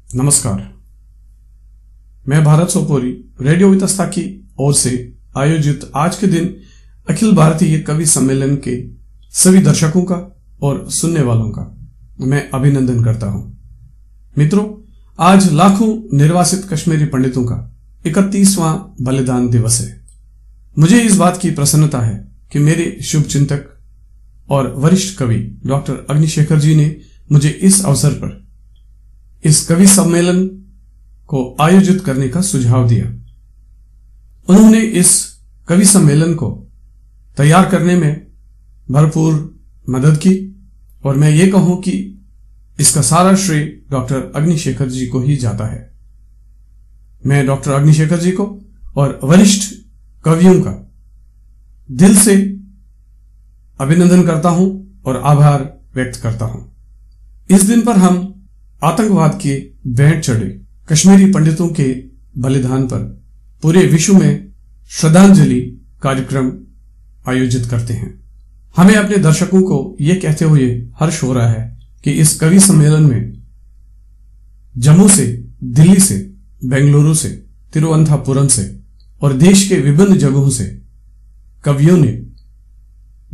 नमस्कार। मैं भारत सोपोरी रेडियो वितस्ता की ओर से आयोजित आज के दिन अखिल भारतीय कवि सम्मेलन के सभी दर्शकों का और सुनने वालों का मैं अभिनंदन करता हूं। मित्रों, आज लाखों निर्वासित कश्मीरी पंडितों का 31वां बलिदान दिवस है। मुझे इस बात की प्रसन्नता है कि मेरे शुभचिंतक और वरिष्ठ कवि डॉक्टर अग्निशेखर जी ने मुझे इस अवसर पर इस कवि सम्मेलन को आयोजित करने का सुझाव दिया। उन्होंने इस कवि सम्मेलन को तैयार करने में भरपूर मदद की और मैं ये कहूं कि इसका सारा श्रेय डॉक्टर अग्निशेखर जी को ही जाता है। मैं डॉक्टर अग्निशेखर जी को और वरिष्ठ कवियों का दिल से अभिनंदन करता हूं और आभार व्यक्त करता हूं। इस दिन पर हम आतंकवाद के भेंट चढ़े कश्मीरी पंडितों के बलिदान पर पूरे विश्व में श्रद्धांजलि कार्यक्रम आयोजित करते हैं। हमें अपने दर्शकों को यह कहते हुए हर्ष हो रहा है कि इस कवि सम्मेलन में जम्मू से, दिल्ली से, बेंगलुरु से, तिरुवनंतपुरम से और देश के विभिन्न जगहों से कवियों ने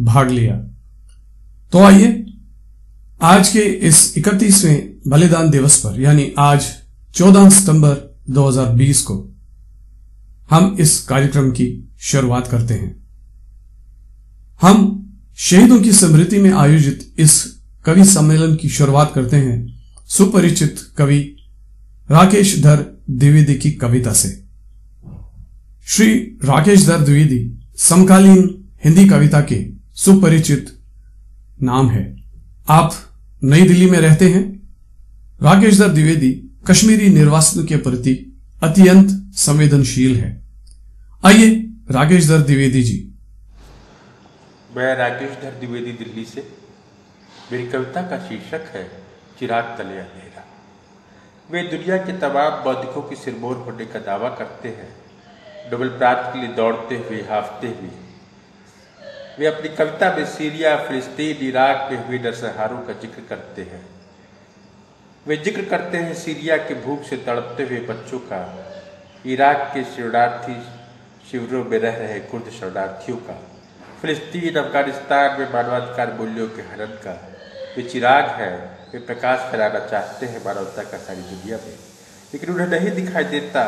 भाग लिया। तो आइए आज के इस 31वें बलिदान दिवस पर यानी आज 14 सितंबर 2020 को हम इस कार्यक्रम की शुरुआत करते हैं। हम शहीदों की स्मृति में आयोजित इस कवि सम्मेलन की शुरुआत करते हैं सुपरिचित कवि राकेश धर द्विवेदी की कविता से। श्री राकेश धर द्विवेदी समकालीन हिंदी कविता के सुपरिचित नाम है। आप नई दिल्ली में रहते हैं। राकेश धर द्विवेदी कश्मीरी निर्वासितों के प्रति अत्यंत संवेदनशील है। आइए राकेश धर द्विवेदी जी। मैं राकेश धर द्विवेदी, दिल्ली से। मेरी कविता का शीर्षक है चिराग तले अंधेरा। वे दुनिया के तमाम बौद्धिकों की सिरमौर होने का दावा करते हैं, नोबेल प्राप्त के लिए दौड़ते हुए, हाफते हुए। वे अपनी कविता में सीरिया, फिलिस्तीन, इराक में हुए नरसंहारों का जिक्र करते हैं। वे जिक्र करते हैं सीरिया के भूख से तड़पते हुए बच्चों का, इराक के शरणार्थी शिविरों में रह रहे कुर्द शरणार्थियों का, फिलिस्तीन, अफगानिस्तान में मानवाधिकार मूल्यों के हनन का। वे चिराग है, वे प्रकाश फैलाना चाहते हैं मानवता का सारी दुनिया में, लेकिन उन्हें नहीं दिखाई देता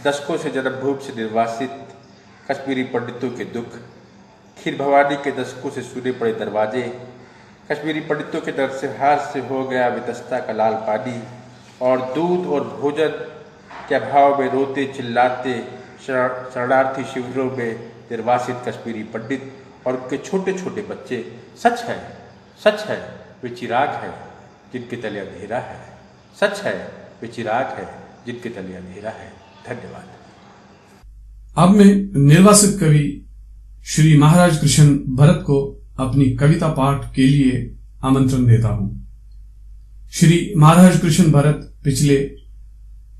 दशकों से जन्मभूमि से निर्वासित कश्मीरी पंडितों के दुख, खीर भवानी के दशकों से सुने पड़े दरवाजे, कश्मीरी पंडितों के नरसंहार से हो गया वितस्ता का लाल पानी और दूध और भोजन के अभाव में रोते चिल्लाते शरणार्थी शिविरों में निर्वासित कश्मीरी पंडित और उनके छोटे छोटे बच्चे। सच है, सच है, वे चिराग है जिनके तले अंधेरा है। सच है, वे चिराग है जिनके तले अंधेरा है। धन्यवाद। अब मैं निर्वासित कवि श्री महाराज कृष्ण भरत को अपनी कविता पाठ के लिए आमंत्रण देता हूं। श्री महाराज कृष्ण भरत पिछले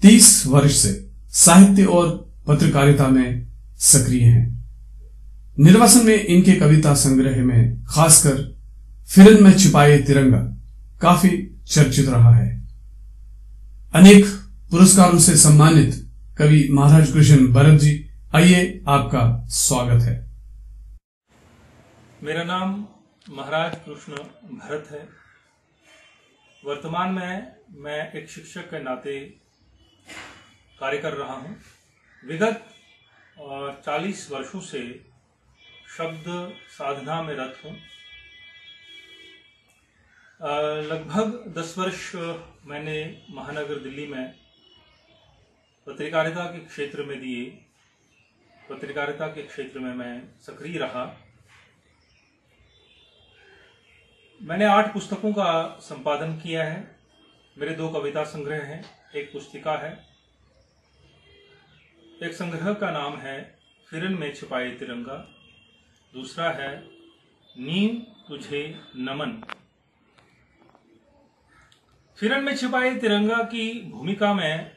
30 वर्ष से साहित्य और पत्रकारिता में सक्रिय हैं। निर्वासन में इनके कविता संग्रह में खासकर फिरन में छिपाए तिरंगा काफी चर्चित रहा है। अनेक पुरस्कारों से सम्मानित कवि महाराज कृष्ण भरत जी, आइए आपका स्वागत है। मेरा नाम महाराज कृष्ण भरत है। वर्तमान में मैं एक शिक्षक के नाते कार्य कर रहा हूं। विगत 40 वर्षों से शब्द साधना में रत हूं। लगभग 10 वर्ष मैंने महानगर दिल्ली में पत्रकारिता के क्षेत्र में दिए। पत्रकारिता के क्षेत्र में मैं सक्रिय रहा। मैंने 8 पुस्तकों का संपादन किया है। मेरे 2 कविता संग्रह हैं, एक पुस्तिका है। एक संग्रह का नाम है फिरन में छिपाए तिरंगा, दूसरा है नीम तुझे नमन। फिरन में छिपाए तिरंगा की भूमिका में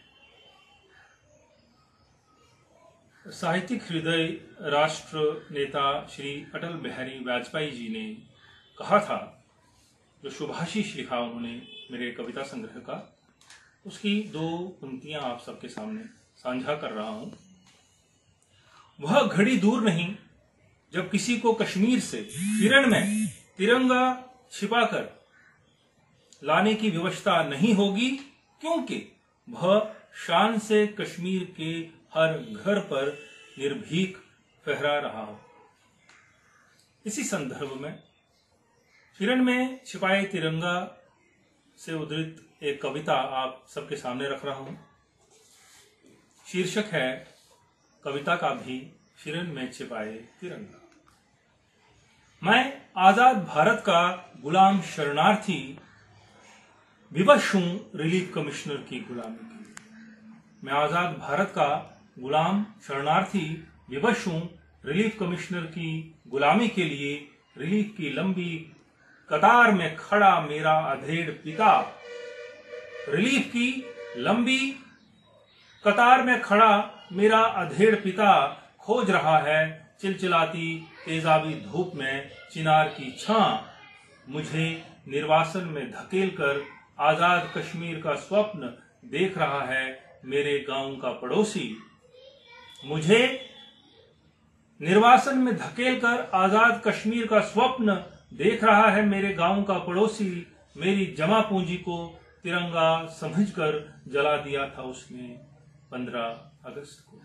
साहित्यिक हृदय राष्ट्र नेता श्री अटल बिहारी वाजपेयी जी ने कहा था, जो शुभाशीष लिखा उन्होंने मेरे कविता संग्रह का, उसकी 2 पंक्तियां आप सबके सामने साझा कर रहा हूं। वह घड़ी दूर नहीं जब किसी को कश्मीर से हिरण में तिरंगा छिपाकर लाने की व्यवस्था नहीं होगी, क्योंकि वह शान से कश्मीर के हर घर पर निर्भीक फहरा रहा हो। इसी संदर्भ में हिरण में छिपाए तिरंगा से उद्धृत एक कविता आप सबके सामने रख रहा हूं। शीर्षक है कविता का भी हिरण में छिपाए तिरंगा। मैं आजाद भारत का गुलाम शरणार्थी विवश हूं रिलीफ कमिश्नर की गुलामी के लिए। मैं आजाद भारत का गुलाम शरणार्थी विवश हूं रिलीफ कमिश्नर की गुलामी के लिए। रिलीफ की लंबी कतार में खड़ा मेरा अधेड़ पिता, रिलीफ की लंबी कतार में खड़ा मेरा अधेड़ पिता खोज रहा है चिलचिलाती तेजाबी धूप में चिनार की छां। मुझे निर्वासन में धकेलकर आजाद कश्मीर का स्वप्न देख रहा है मेरे गांव का पड़ोसी। मुझे निर्वासन में धकेलकर आजाद कश्मीर का स्वप्न देख रहा है मेरे गांव का पड़ोसी। मेरी जमा पूंजी को तिरंगा समझकर जला दिया था उसने 15 अगस्त को।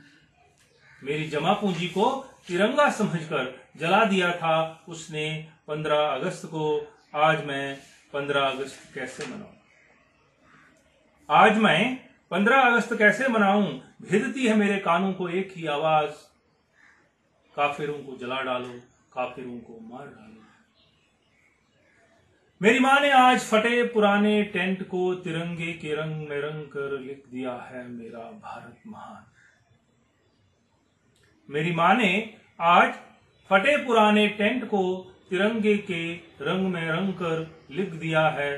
मेरी जमा पूंजी को तिरंगा समझकर जला दिया था उसने 15 अगस्त को। आज मैं 15 अगस्त कैसे मनाऊं? आज मैं 15 अगस्त कैसे मनाऊं? भेजती है मेरे कानों को एक ही आवाज, काफिरों को जला डालो, काफिरों को मार डालो। मेरी माँ ने आज फटे पुराने टेंट को तिरंगे के रंग में रंग कर लिख दिया है मेरा भारत महान। मेरी माँ ने आज फटे पुराने टेंट को तिरंगे के रंग में रंग कर लिख दिया है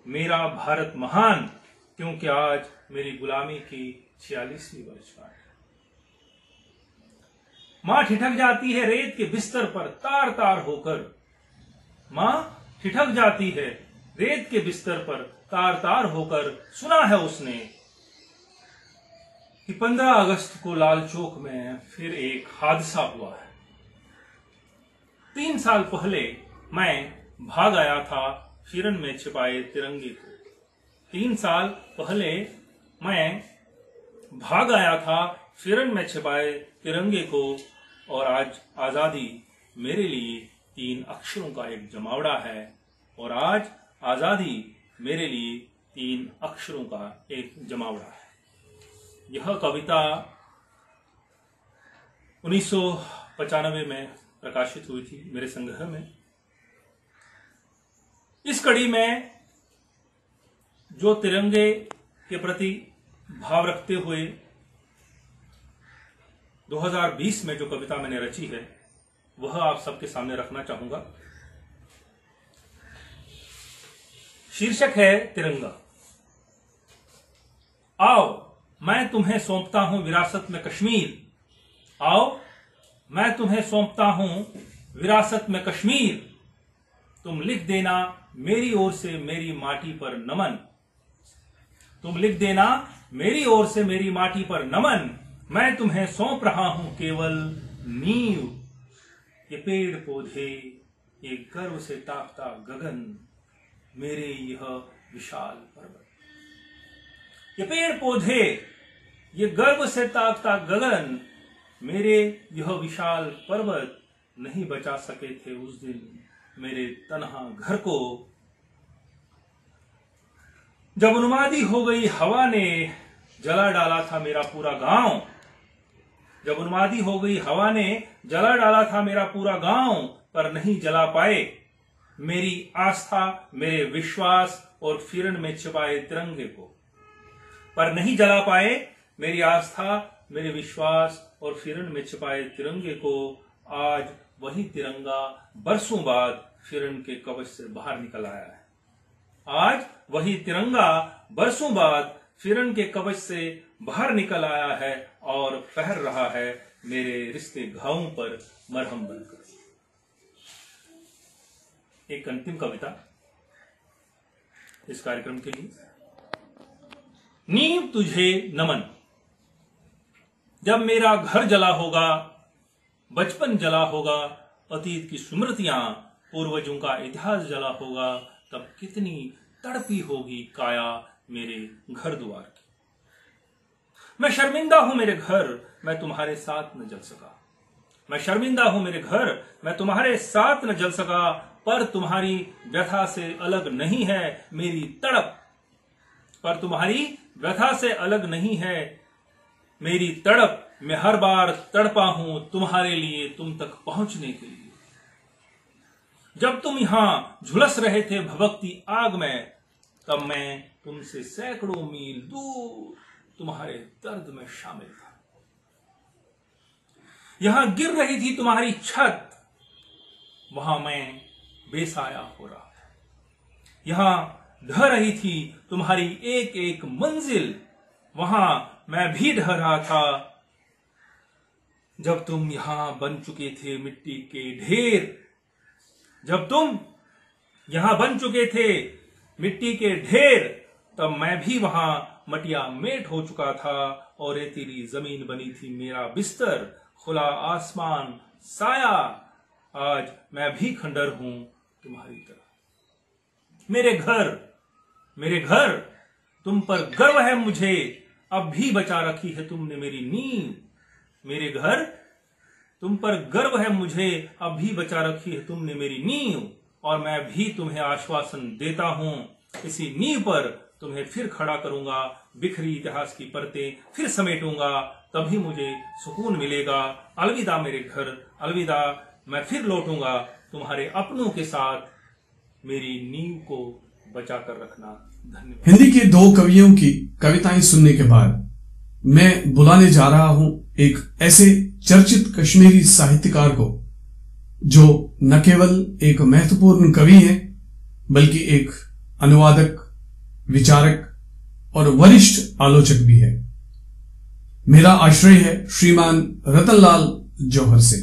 मेरा भारत महान, क्योंकि आज मेरी गुलामी की 46वीं वर्षगांठ। मां ठिठक जाती है रेत के बिस्तर पर तार तार होकर। मां ठिठक जाती है रेत के बिस्तर पर तार तार होकर। सुना है उसने कि 15 अगस्त को लाल चौक में फिर एक हादसा हुआ है। 3 साल पहले मैं भाग आया था हिरण में छिपाए तिरंगे को। 3 साल पहले मैं भाग आया था हिरण में छिपाए तिरंगे को, और आज आजादी मेरे लिए 3 अक्षरों का एक जमावड़ा है। और आज आजादी मेरे लिए 3 अक्षरों का एक जमावड़ा है। यह कविता 1995 में प्रकाशित हुई थी मेरे संग्रह में। इस कड़ी में जो तिरंगे के प्रति भाव रखते हुए 2020 में जो कविता मैंने रची है वह आप सबके सामने रखना चाहूंगा। शीर्षक है तिरंगा। आओ मैं तुम्हें सौंपता हूं विरासत में कश्मीर। आओ मैं तुम्हें सौंपता हूं विरासत में कश्मीर। तुम लिख देना मेरी ओर से मेरी माटी पर नमन। तुम लिख देना मेरी ओर से मेरी माटी पर नमन। मैं तुम्हें सौंप रहा हूं केवल नींव। ये पेड़ पौधे, ये गर्व से ताकता गगन, मेरे यह विशाल पर्वत। ये पेड़ पौधे, ये गर्व से ताकता गगन, मेरे यह विशाल पर्वत नहीं बचा सके थे उस दिन मेरे तन्हा घर को। जब उन्मादी हो गई हवा ने जला डाला था मेरा पूरा गांव। जब उन्मादी हो गई हवा ने जला डाला था मेरा पूरा गांव, पर नहीं जला पाए मेरी आस्था, मेरे विश्वास और फिरन में छिपाए तिरंगे को। पर नहीं जला पाए मेरी आस्था, मेरे विश्वास और फिरन में छिपाए तिरंगे को। आज वही तिरंगा बरसों बाद फिरन के कवच से बाहर निकल आया है। आज वही तिरंगा बरसों बाद फिरन के कवच से बाहर निकल आया है और फहर रहा है मेरे रिश्ते घावों पर मरहम बनकर। एक अंतिम कविता इस कार्यक्रम के लिए। नींव तुझे नमन। जब मेरा घर जला होगा, बचपन जला होगा, अतीत की स्मृतियां, पूर्वजों का इतिहास जला होगा, तब कितनी तड़पी होगी काया मेरे घर द्वार की। मैं शर्मिंदा हूं मेरे घर, मैं तुम्हारे साथ न जल सका। मैं शर्मिंदा हूं मेरे घर, मैं तुम्हारे साथ न जल सका, पर तुम्हारी व्यथा से अलग नहीं है मेरी तड़प। पर तुम्हारी व्यथा से अलग नहीं है मेरी तड़प। मैं हर बार तड़पा हूं तुम्हारे लिए, तुम तक पहुंचने के लिए। जब तुम यहां झुलस रहे थे भभकती आग में, तब मैं तुमसे सैकड़ों मील दूर तुम्हारे दर्द में शामिल था। यहां गिर रही थी तुम्हारी छत, वहां मैं बेसाया हो रहा था। यहां ढह रही थी तुम्हारी एक एक मंजिल, वहां मैं भी ढह रहा था। जब तुम यहां बन चुके थे मिट्टी के ढेर, जब तुम यहां बन चुके थे मिट्टी के ढेर, तब मैं भी वहां मटिया मेट हो चुका था। और ये तेरी जमीन बनी थी मेरा बिस्तर, खुला आसमान साया। आज मैं भी खंडर हूं तुम्हारी तरह। मेरे घर, तुम पर गर्व है मुझे, अब भी बचा रखी है तुमने मेरी नींव। मेरे घर, तुम पर गर्व है मुझे, अब भी बचा रखी है तुमने मेरी नींव। और मैं भी तुम्हें आश्वासन देता हूं, इसी नींव पर तुम्हें फिर खड़ा करूंगा, बिखरी इतिहास की परतें फिर समेटूंगा, तभी मुझे सुकून मिलेगा। अलविदा मेरे घर, अलविदा, मैं फिर लौटूंगा तुम्हारे अपनों के साथ, मेरी नींव को बचा कर रखना। धन्यवाद। हिंदी के दो कवियों की कविताएं सुनने के बाद मैं बुलाने जा रहा हूं एक ऐसे चर्चित कश्मीरी साहित्यकार को जो न केवल एक महत्वपूर्ण कवि हैं, बल्कि एक अनुवादक, विचारक और वरिष्ठ आलोचक भी है। मेरा आश्रय है श्रीमान रतनलाल जौहर से।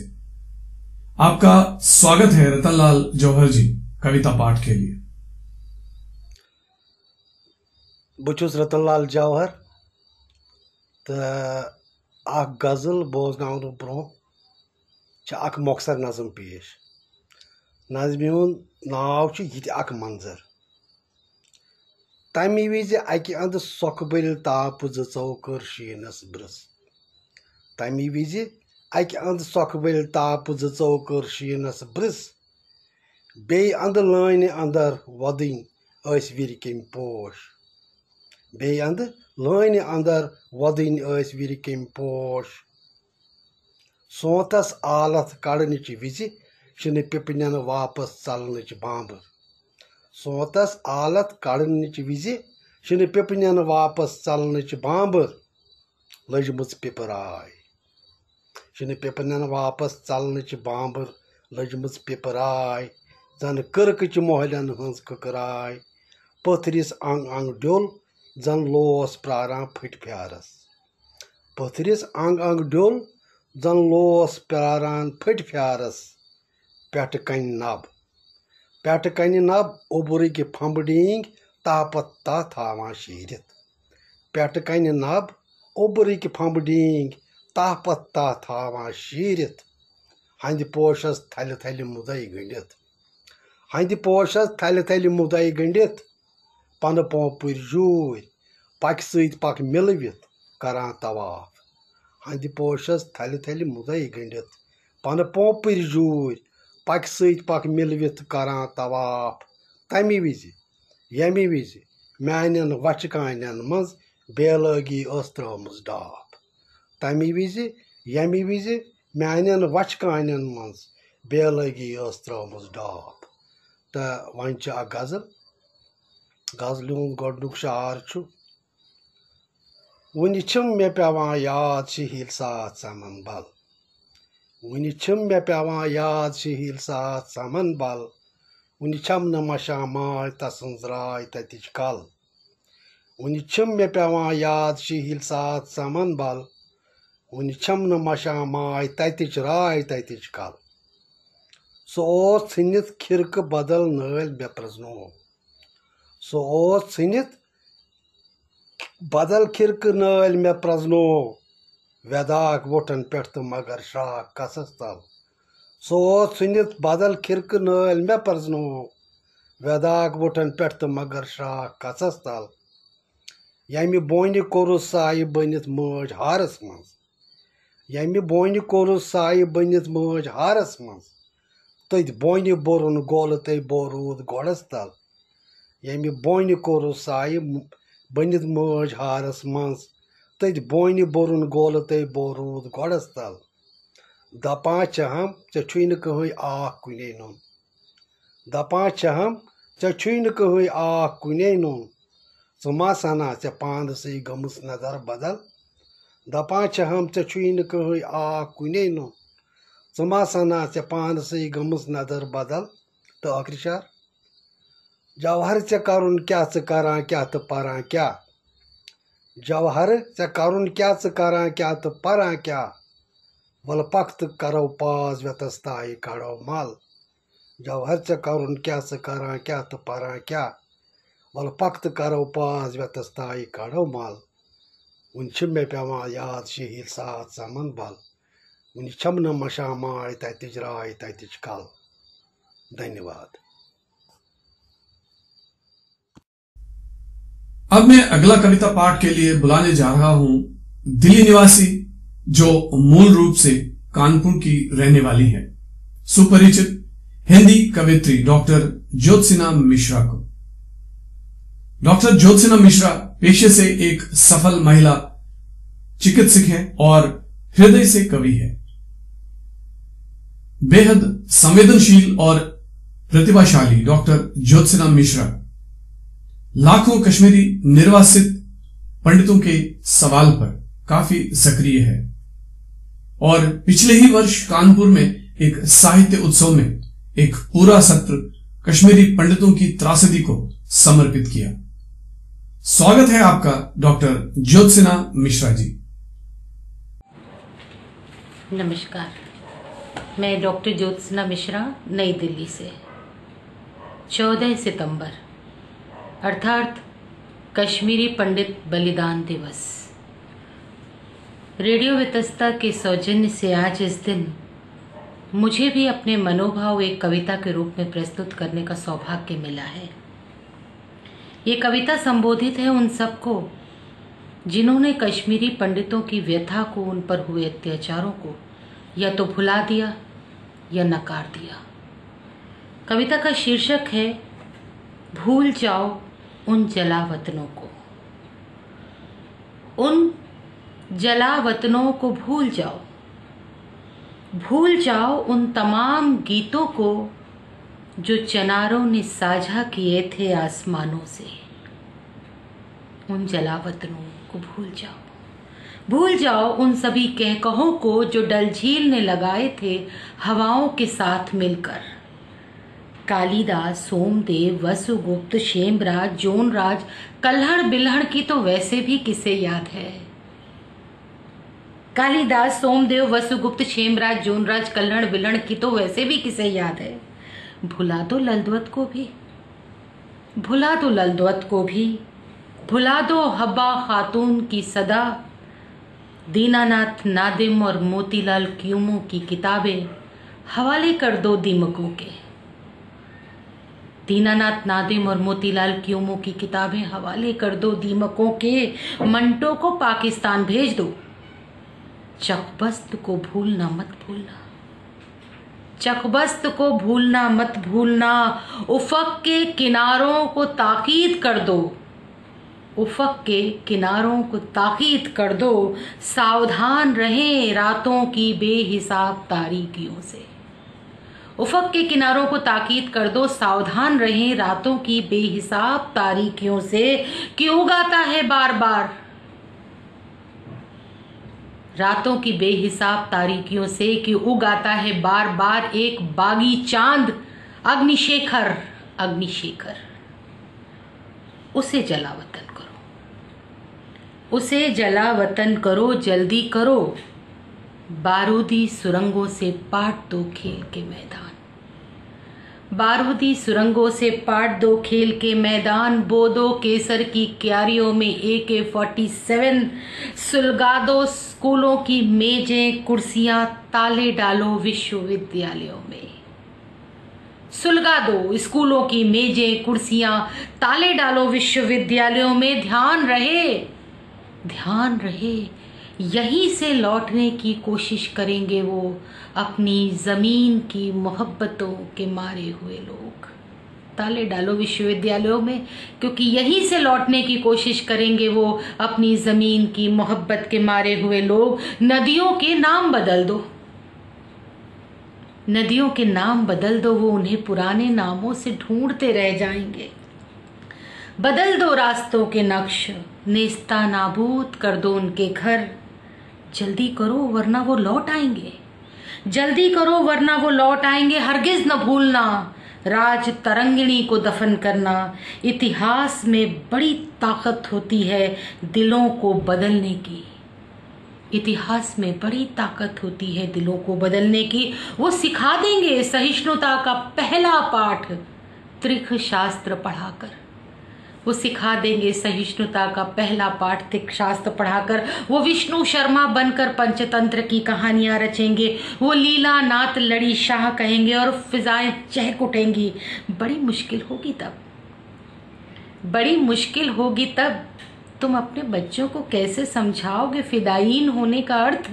आपका स्वागत है रतनलाल जौहर जी कविता पाठ के लिए। बुचुस रतनलाल जौहर तो अख गजल बोजन ब्रो अख मौखसर नज़म पेश। नज़म हुंद नाव अख मंजर। तमी विज अकि अंद सोखबल ताप जौ कर शीनस ब्रस। तमी विज अकि अंद सोखबल ताप जौ कर शीनस ब्रस। बे अंद लाइन अंदर वदन अस विर कम पोश। बे अंद लाइन अंदर वदन अस विर कम पोश। सोतस आलत कड़नच विज छिन पिपनन वापस चलनच बांबर। सोतस आलत कड़नच विज छिन पिपनन वापस चलनच बांबर। लजमच पिपराय छिन पिपनन वापस चलनच बांबर। लजमच पिपराय जन कर्कच मोहलन हंस ककराय। पथरिस अंग अंग ड्योल जन लोस प्रारां फट फ्यारस। पथरिस अंग अंग ड्योल जन लोस प्रारां फट फ्यारस। पेट कन नब पेट कन नब ओबुरक फंबडींग तापत ता थावां शीरित। पेट कन नब ओबुरक फंबडींग तापत ता थावां शीरित। हंद पोशस थल थल मुदई गंडित। हंद पोशस थल थल मुदई गंडित। पन पोंपुर जूर पक सत पक मिलवित करां तवाफ। हंद पोशस थल थल मुदई गंडित। पन पोंपुर जूर पक सत पक मिलवित करां तवाफ। तमी विज यमी विज म्यानन वचकानन मज बेलगी अस त्रमज डाफ। तमी विज यमी विज म्यानन वचकानन मज बेलगी अस त्रमज डाफ। तो वन अ गजल। गजल हुंद गोडनुक शार छु। वुनि छिम मे पेवां याद शहील साथ समन बल। वुनि छिम मे पेवां याद शहील साथ समन बल। वुनि छम न मशा माय तसंज राय ततिच कल। वुनि छिम मे पेवां याद शहील साथ समन बल। वुनि छम न मशा माय ततिच राय ततिच कल। सो ओस षिनित खिरक बदल नल मे प्रजनो। सो ओस षिनित बदल खिरक नाल मे प्रजनो वेदाक वोटन पे तो मगर शाख कसस तल सो सुनित बदल खिरक नाल मे प्रजनो वेदाक वोटन पे तो मगर शाख कसस तल यमि बोन कोरुस साय बनित मज हारस मज यमि बोन कोरुस साय बनित मज हारस मज तथ बोन बोरुन गोल ते बोरूद गोड़स तल यमि बोन कोरुस साय बनित मज हारस मज तथ बोन बोरुन गोल ते बोरूद गोड़स तल दपा हम चे छुन कहीं आख कुने नुन दपा हम चे छुन कहीं आख कुने नुन सुमा सना चे पांद से गमुस नजर बदल दपा हम चे छुन कहीं आख कुने नुन सुमा सना चे पांद से गमुस नजर बदल तो आखिरी शार जवाहर चे करुन क्या च करा क्या तो परा क्या जवाहर चे करुन क्या च करा क्या तो परा क्या वल पख्त करो पाज व्यतस्ताई करो माल जवाहर चे करुन क्या च करा क्या तो परा क्या वल पख्त करो पाज व्यतस्ताई करो माल उन मे पेवा याद शहीद साथ समन बल उन छम न मशा माय ततिज राय ततिज कल। धन्यवाद। अब मैं अगला कविता पाठ के लिए बुलाने जा रहा हूं दिल्ली निवासी जो मूल रूप से कानपुर की रहने वाली है, सुपरिचित हिंदी कवित्री डॉक्टर ज्योत्सना मिश्रा को। डॉक्टर ज्योत्सना मिश्रा पेशे से एक सफल महिला चिकित्सक हैं और हृदय से कवि है। बेहद संवेदनशील और प्रतिभाशाली डॉक्टर ज्योत्सना मिश्रा लाखों कश्मीरी निर्वासित पंडितों के सवाल पर काफी सक्रिय है और पिछले ही वर्ष कानपुर में एक साहित्य उत्सव में एक पूरा सत्र कश्मीरी पंडितों की त्रासदी को समर्पित किया। स्वागत है आपका डॉक्टर ज्योत्सना मिश्रा जी। नमस्कार, मैं डॉक्टर ज्योत्सना मिश्रा नई दिल्ली से 14 सितंबर अर्थात कश्मीरी पंडित बलिदान दिवस रेडियो वितस्ता के सौजन्य से आज इस दिन मुझे भी अपने मनोभाव एक कविता के रूप में प्रस्तुत करने का सौभाग्य मिला है। ये कविता संबोधित है उन सबको जिन्होंने कश्मीरी पंडितों की व्यथा को, उन पर हुए अत्याचारों को या तो भुला दिया या नकार दिया। कविता का शीर्षक है भूल जाओ उन जलावतनों को। उन जलावतनों को भूल जाओ, भूल जाओ उन तमाम गीतों को जो चनारों ने साझा किए थे आसमानों से। उन जलावतनों को भूल जाओ, भूल जाओ उन सभी कहकहों को जो डल झील ने लगाए थे हवाओं के साथ मिलकर। कालिदास, सोमदेव, वसुगुप्त, शेमराज, जोनराज, कल्हड़ बिल्हड़ की तो वैसे भी किसे याद है। कालिदास, सोमदेव, वसुगुप्त, शेमराज, जोनराज, कल्हड़ बिल्हड़ की तो वैसे भी किसे याद है। भुला दो ललद्वत को भी, भुला दो ललद्वत को भी, भुला दो हब्बा खातून की सदा, दीनानाथ नादिम और मोतीलाल क्यूमों की किताबें हवाले कर दो दीमकों के। दीनानाथ नादिम और मोतीलाल क्यूमों की किताबें हवाले कर दो दीमकों के। मंटो को पाकिस्तान भेज दो, चकबस्त को भूलना मत भूलना, चकबस्त को भूलना मत भूलना। उफक के किनारों को ताकीद कर दो, उफक के किनारों को ताकीद कर दो। सावधान रहें रातों की बेहिसाब तारीकियों से। उफक के किनारों को ताकीद कर दो, सावधान रहें रातों की बेहिसाब तारीकियों से। कि उगाता है बार बार, रातों की बेहिसाब तारीकियों से कि उगाता है बार बार एक बागी चांद अग्निशेखर, अग्निशेखर। उसे जला वतन करो, उसे जला वतन करो, जल्दी करो। बारूदी सुरंगों से पाट दो खेल के मैदान, बारूदी सुरंगों से पाट दो खेल के मैदान, बो दो केसर की क्यारियों में AK-47, सुलगा दो स्कूलों की मेजें कुर्सियां, ताले डालो विश्वविद्यालयों में। सुलगा दो स्कूलों की मेजें कुर्सियां, ताले डालो विश्वविद्यालयों में। ध्यान रहे यहीं से लौटने की कोशिश करेंगे वो अपनी जमीन की मोहब्बतों के मारे हुए लोग। ताले डालो विश्वविद्यालयों में, क्योंकि यहीं से लौटने की कोशिश करेंगे वो अपनी जमीन की मोहब्बत के मारे हुए लोग। नदियों के नाम बदल दो, नदियों के नाम बदल दो, वो उन्हें पुराने नामों से ढूंढते रह जाएंगे। बदल दो रास्तों के नक्श, नेस्ता नाबूद कर दो उनके घर। जल्दी करो वरना वो लौट आएंगे, जल्दी करो वरना वो लौट आएंगे। हरगिज न भूलना राज तरंगिणी को दफन करना। इतिहास में बड़ी ताकत होती है दिलों को बदलने की, इतिहास में बड़ी ताकत होती है दिलों को बदलने की। वो सिखा देंगे सहिष्णुता का पहला पाठ त्रिक शास्त्र पढ़ाकर, वो सिखा देंगे सहिष्णुता का पहला पाठ त्रिक शास्त्र पढ़ाकर। वो विष्णु शर्मा बनकर पंचतंत्र की कहानियां रचेंगे, वो लीला नाथ लड़ी शाह कहेंगे और फिजाएं चहक उठेंगी। बड़ी मुश्किल होगी तब, बड़ी मुश्किल होगी तब। तुम अपने बच्चों को कैसे समझाओगे फिदायीन होने का अर्थ?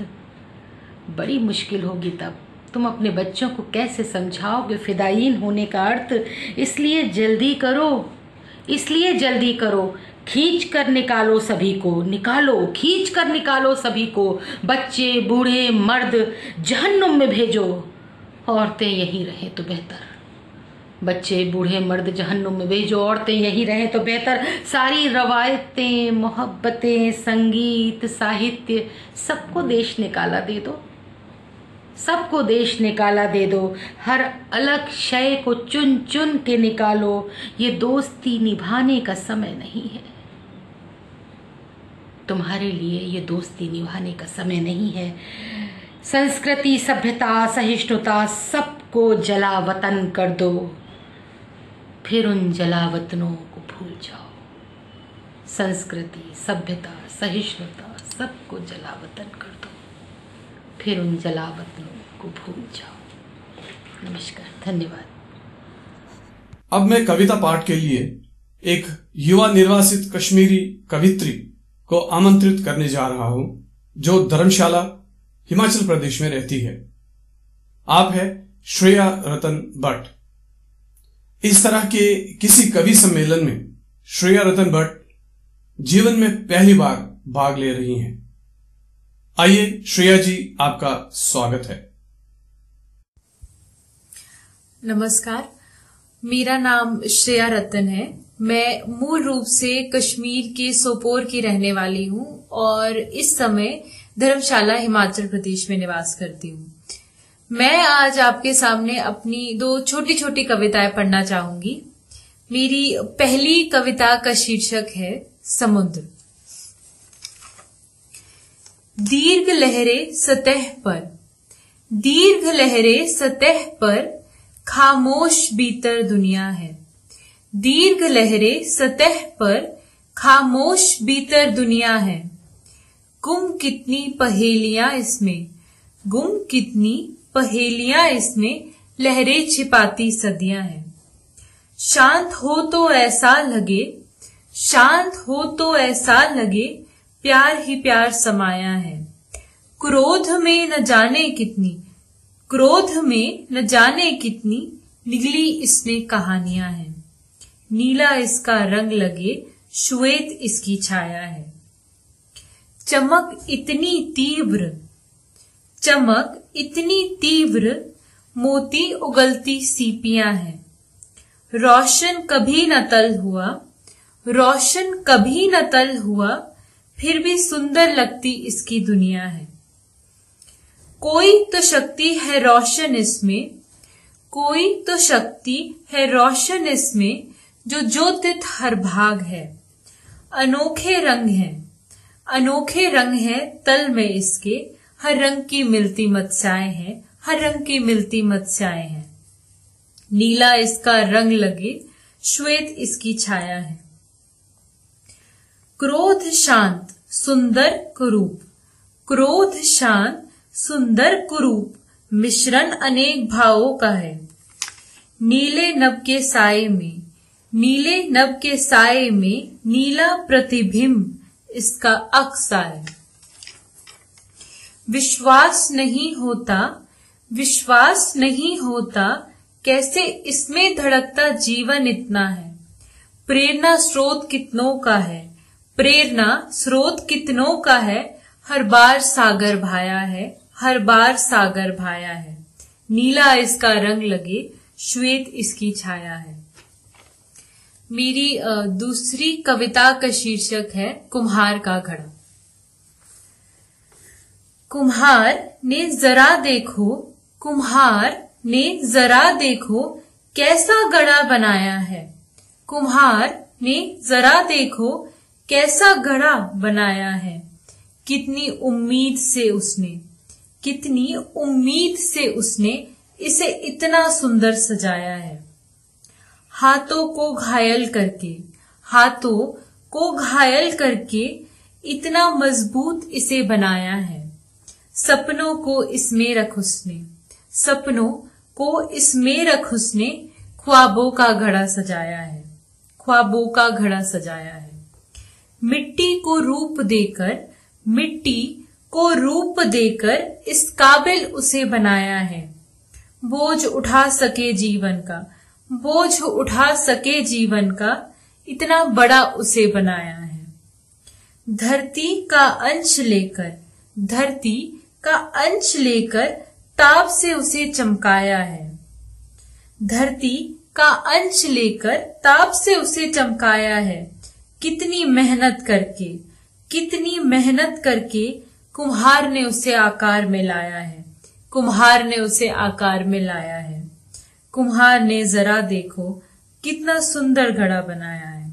बड़ी मुश्किल होगी तब। तुम अपने बच्चों को कैसे समझाओगे फिदायीन होने का अर्थ? इसलिए जल्दी करो, इसलिए जल्दी करो। खींच कर निकालो सभी को, निकालो खींच कर निकालो सभी को। बच्चे बूढ़े मर्द जहन्नुम में भेजो, औरतें यहीं रहें तो बेहतर। बच्चे बूढ़े मर्द जहन्नुम में भेजो, औरतें यहीं रहें तो बेहतर। सारी रवायतें, मोहब्बतें, संगीत, साहित्य, सबको देश निकाला दे दो, सबको देश निकाला दे दो। हर अलग शय को चुन चुन के निकालो। ये दोस्ती निभाने का समय नहीं है, तुम्हारे लिए ये दोस्ती निभाने का समय नहीं है। संस्कृति, सभ्यता, सहिष्णुता सबको जला वतन कर दो, फिर उन जला वतनों को भूल जाओ। संस्कृति, सभ्यता, सहिष्णुता सबको जला वतन कर दो, फिर उन जलावतनों को भूल जाओ। नमस्कार, धन्यवाद। अब मैं कविता पाठ के लिए एक युवा निर्वासित कश्मीरी कवित्री को आमंत्रित करने जा रहा हूं, जो धर्मशाला हिमाचल प्रदेश में रहती है। आप है श्रेया रतन भट्ट। इस तरह के किसी कवि सम्मेलन में श्रेया रतन भट्ट जीवन में पहली बार भाग ले रही हैं। आइए श्रेया जी, आपका स्वागत है। नमस्कार, मेरा नाम श्रेया रतन है। मैं मूल रूप से कश्मीर के सोपोर की रहने वाली हूँ और इस समय धर्मशाला हिमाचल प्रदेश में निवास करती हूँ। मैं आज आपके सामने अपनी दो छोटी छोटी कविताएं पढ़ना चाहूंगी। मेरी पहली कविता का शीर्षक है समुद्र। दीर्घ लहरें सतह पर, दीर्घ लहरें सतह पर, खामोश भीतर दुनिया है। दीर्घ लहरें सतह पर, खामोश भीतर दुनिया है। गुम कितनी पहेलियां इसमें, गुम कितनी पहेलियां इसमें, लहरें छिपाती सदियां हैं। शांत हो तो ऐसा लगे, शांत हो तो ऐसा लगे, प्यार ही प्यार समाया है। क्रोध में न जाने कितनी, क्रोध में न जाने कितनी, निगली इसने कहानियां हैं। नीला इसका रंग लगे, श्वेत इसकी छाया है। चमक इतनी तीव्र, चमक इतनी तीव्र, मोती उगलती सीपियां हैं। रोशन कभी न तल हुआ, रोशन कभी न तल हुआ, फिर भी सुंदर लगती इसकी दुनिया है। कोई तो शक्ति है रोशन इसमें, कोई तो शक्ति है रोशन इसमें, जो ज्योतित हर भाग है। अनोखे रंग हैं, अनोखे रंग हैं तल में इसके, हर रंग की मिलती मत्स्याएं हैं, हर रंग की मिलती मत्स्याएं हैं। नीला इसका रंग लगे, श्वेत इसकी छाया है। क्रोध शांत सुंदर कुरूप, क्रोध शांत सुंदर कुरूप, मिश्रण अनेक भावों का है। नीले नभ के साये में, नीले नभ के साये में, नीला प्रतिबिंब इसका अक्सा है। विश्वास नहीं होता, विश्वास नहीं होता, कैसे इसमें धड़कता जीवन इतना है। प्रेरणा स्रोत कितनों का है, प्रेरणा स्रोत कितनों का है, हर बार सागर भाया है, हर बार सागर भाया है। नीला इसका रंग लगे, श्वेत इसकी छाया है। मेरी दूसरी कविता का शीर्षक है कुम्हार का घड़ा। कुम्हार ने जरा देखो, कुम्हार ने जरा देखो, कैसा घड़ा बनाया है। कुम्हार ने जरा देखो, कैसा घड़ा बनाया है। कितनी उम्मीद से उसने, कितनी उम्मीद से उसने इसे इतना सुंदर सजाया है। हाथों को घायल करके, हाथों को घायल करके इतना मजबूत इसे बनाया है। सपनों को इसमें रख उसने, सपनों को इसमें रख उसने, ख्वाबों का घड़ा सजाया है, ख्वाबों का घड़ा सजाया है। मिट्टी को रूप देकर, मिट्टी को रूप देकर इस काबिल उसे बनाया है। बोझ उठा सके जीवन का, बोझ उठा सके जीवन का, इतना बड़ा उसे बनाया है। धरती का अंश लेकर, धरती का अंश लेकर ताप से उसे चमकाया है। धरती का अंश लेकर ताप से उसे चमकाया है। कितनी मेहनत करके, कितनी मेहनत करके कुम्हार ने उसे आकार में लाया है, कुम्हार ने उसे आकार में लाया है। कुम्हार ने जरा देखो कितना सुंदर घड़ा बनाया है।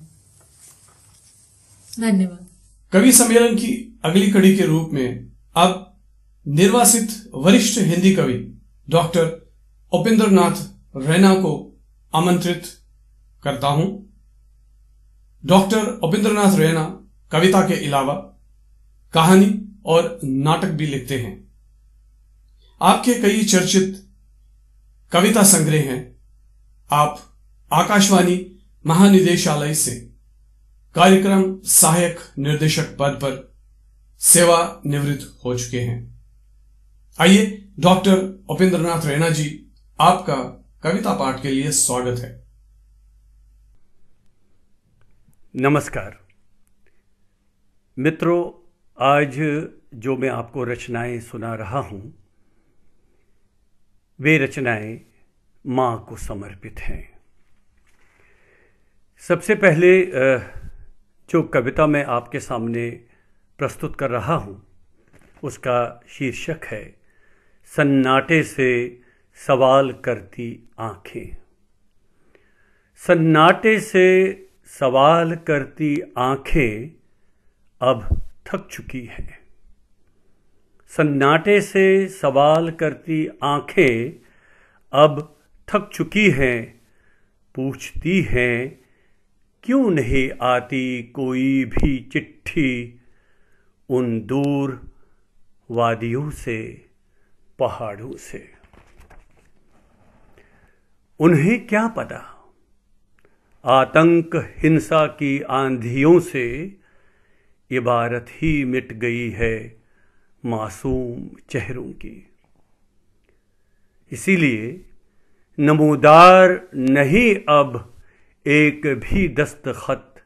धन्यवाद। कवि सम्मेलन की अगली कड़ी के रूप में अब निर्वासित वरिष्ठ हिंदी कवि डॉक्टर उपेंद्र नाथ रैना को आमंत्रित करता हूं। डॉक्टर उपेंद्र नाथ रैना कविता के अलावा कहानी और नाटक भी लिखते हैं। आपके कई चर्चित कविता संग्रह हैं। आप आकाशवाणी महानिदेशालय से कार्यक्रम सहायक निर्देशक पद पर सेवानिवृत्त हो चुके हैं। आइए डॉक्टर उपेंद्र नाथ रैना जी, आपका कविता पाठ के लिए स्वागत है। नमस्कार मित्रों, आज जो मैं आपको रचनाएं सुना रहा हूं वे रचनाएं मां को समर्पित हैं। सबसे पहले जो कविता मैं आपके सामने प्रस्तुत कर रहा हूं उसका शीर्षक है सन्नाटे से सवाल करती आंखें। सन्नाटे से सवाल करती आंखें अब थक चुकी हैं। सन्नाटे से सवाल करती आंखें अब थक चुकी हैं। पूछती हैं क्यों नहीं आती कोई भी चिट्ठी उन दूर वादियों से, पहाड़ों से। उन्हें क्या पता आतंक हिंसा की आंधियों से इबारत ही मिट गई है मासूम चेहरों की। इसीलिए नमूदार नहीं अब एक भी दस्तखत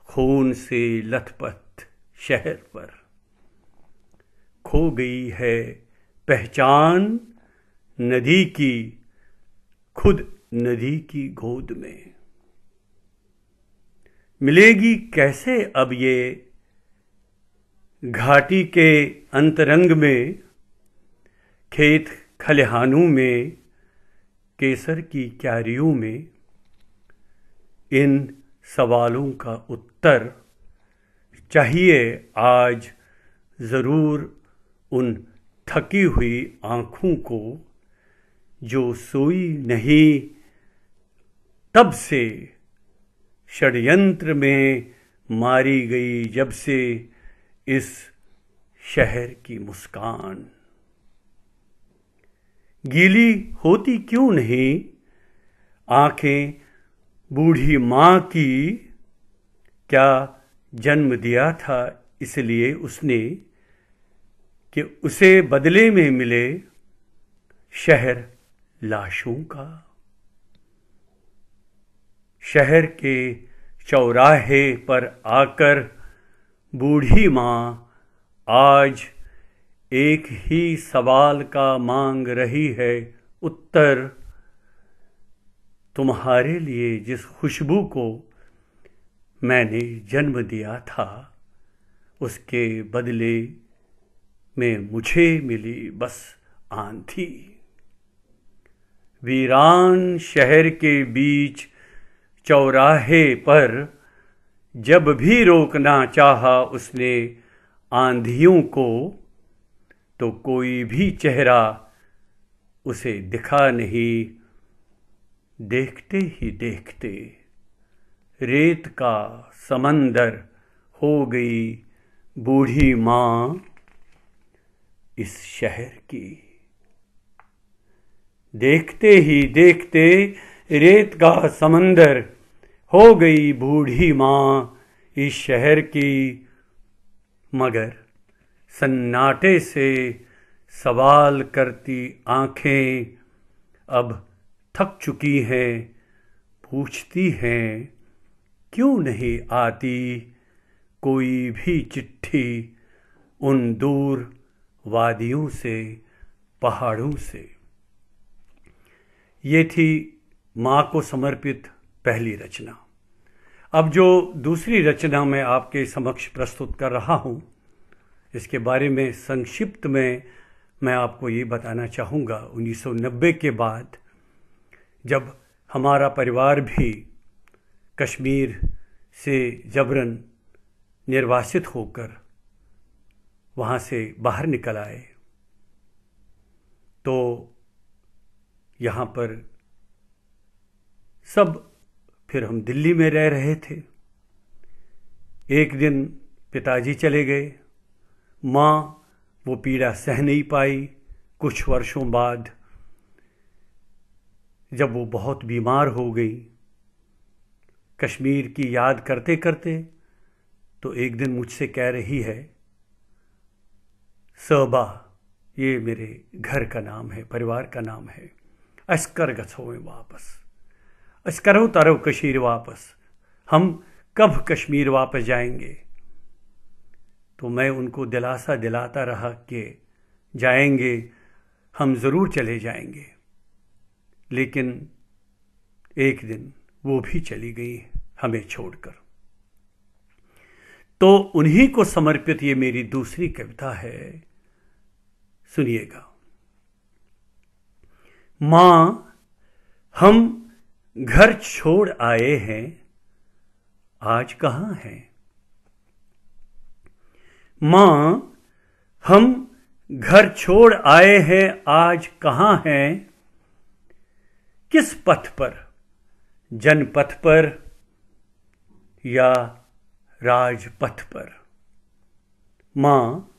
खून से लथपथ शहर पर। खो गई है पहचान नदी की, खुद नदी की गोद में। मिलेगी कैसे अब ये घाटी के अंतरंग में, खेत खलिहानों में, केसर की क्यारियों में। इन सवालों का उत्तर चाहिए आज ज़रूर उन थकी हुई आँखों को जो सोई नहीं तब से षड्यंत्र में मारी गई जब से इस शहर की मुस्कान। गीली होती क्यों नहीं आंखें बूढ़ी माँ की, क्या जन्म दिया था इसलिए उसने कि उसे बदले में मिले शहर लाशों का। शहर के चौराहे पर आकर बूढ़ी माँ आज एक ही सवाल का मांग रही है उत्तर, तुम्हारे लिए जिस खुशबू को मैंने जन्म दिया था उसके बदले में मुझे मिली बस आंधी। वीरान शहर के बीच चौराहे पर जब भी रोकना चाहा उसने आंधियों को, तो कोई भी चेहरा उसे दिखा नहीं। देखते ही देखते रेत का समंदर हो गई बूढ़ी माँ इस शहर की। देखते ही देखते रेत का समंदर हो गई बूढ़ी माँ इस शहर की, मगर सन्नाटे से सवाल करती आंखें अब थक चुकी हैं, पूछती हैं क्यों नहीं आती कोई भी चिट्ठी उन दूर वादियों से, पहाड़ों से। ये थी माँ को समर्पित पहली रचना। अब जो दूसरी रचना मैं आपके समक्ष प्रस्तुत कर रहा हूँ, इसके बारे में संक्षिप्त में मैं आपको ये बताना चाहूँगा। 1990 के बाद जब हमारा परिवार भी कश्मीर से जबरन निर्वासित होकर वहाँ से बाहर निकल आए, तो यहाँ पर सब फिर हम दिल्ली में रह रहे थे। एक दिन पिताजी चले गए, माँ वो पीड़ा सह नहीं पाई। कुछ वर्षों बाद जब वो बहुत बीमार हो गई, कश्मीर की याद करते करते, तो एक दिन मुझसे कह रही है, सबा, ये मेरे घर का नाम है, परिवार का नाम है, अस्कर गछो में वापस, अस्करो तारो कश्मीर वापस, हम कब कश्मीर वापस जाएंगे। तो मैं उनको दिलासा दिलाता रहा कि जाएंगे, हम ज़रूर चले जाएंगे। लेकिन एक दिन वो भी चली गई हमें छोड़कर। तो उन्हीं को समर्पित ये मेरी दूसरी कविता है, सुनिएगा। माँ, हम घर छोड़ आए हैं, आज कहाँ हैं। माँ, हम घर छोड़ आए हैं, आज कहाँ हैं। किस पथ पर, जनपथ पर या राजपथ पर। माँ,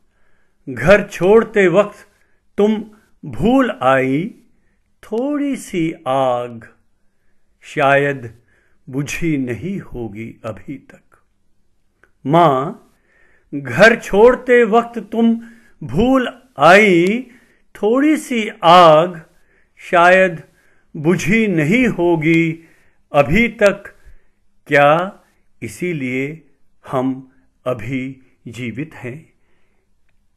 घर छोड़ते वक्त तुम भूल आई थोड़ी सी आग, शायद बुझी नहीं होगी अभी तक। माँ, घर छोड़ते वक्त तुम भूल आई थोड़ी सी आग, शायद बुझी नहीं होगी अभी तक। क्या इसीलिए हम अभी जीवित हैं?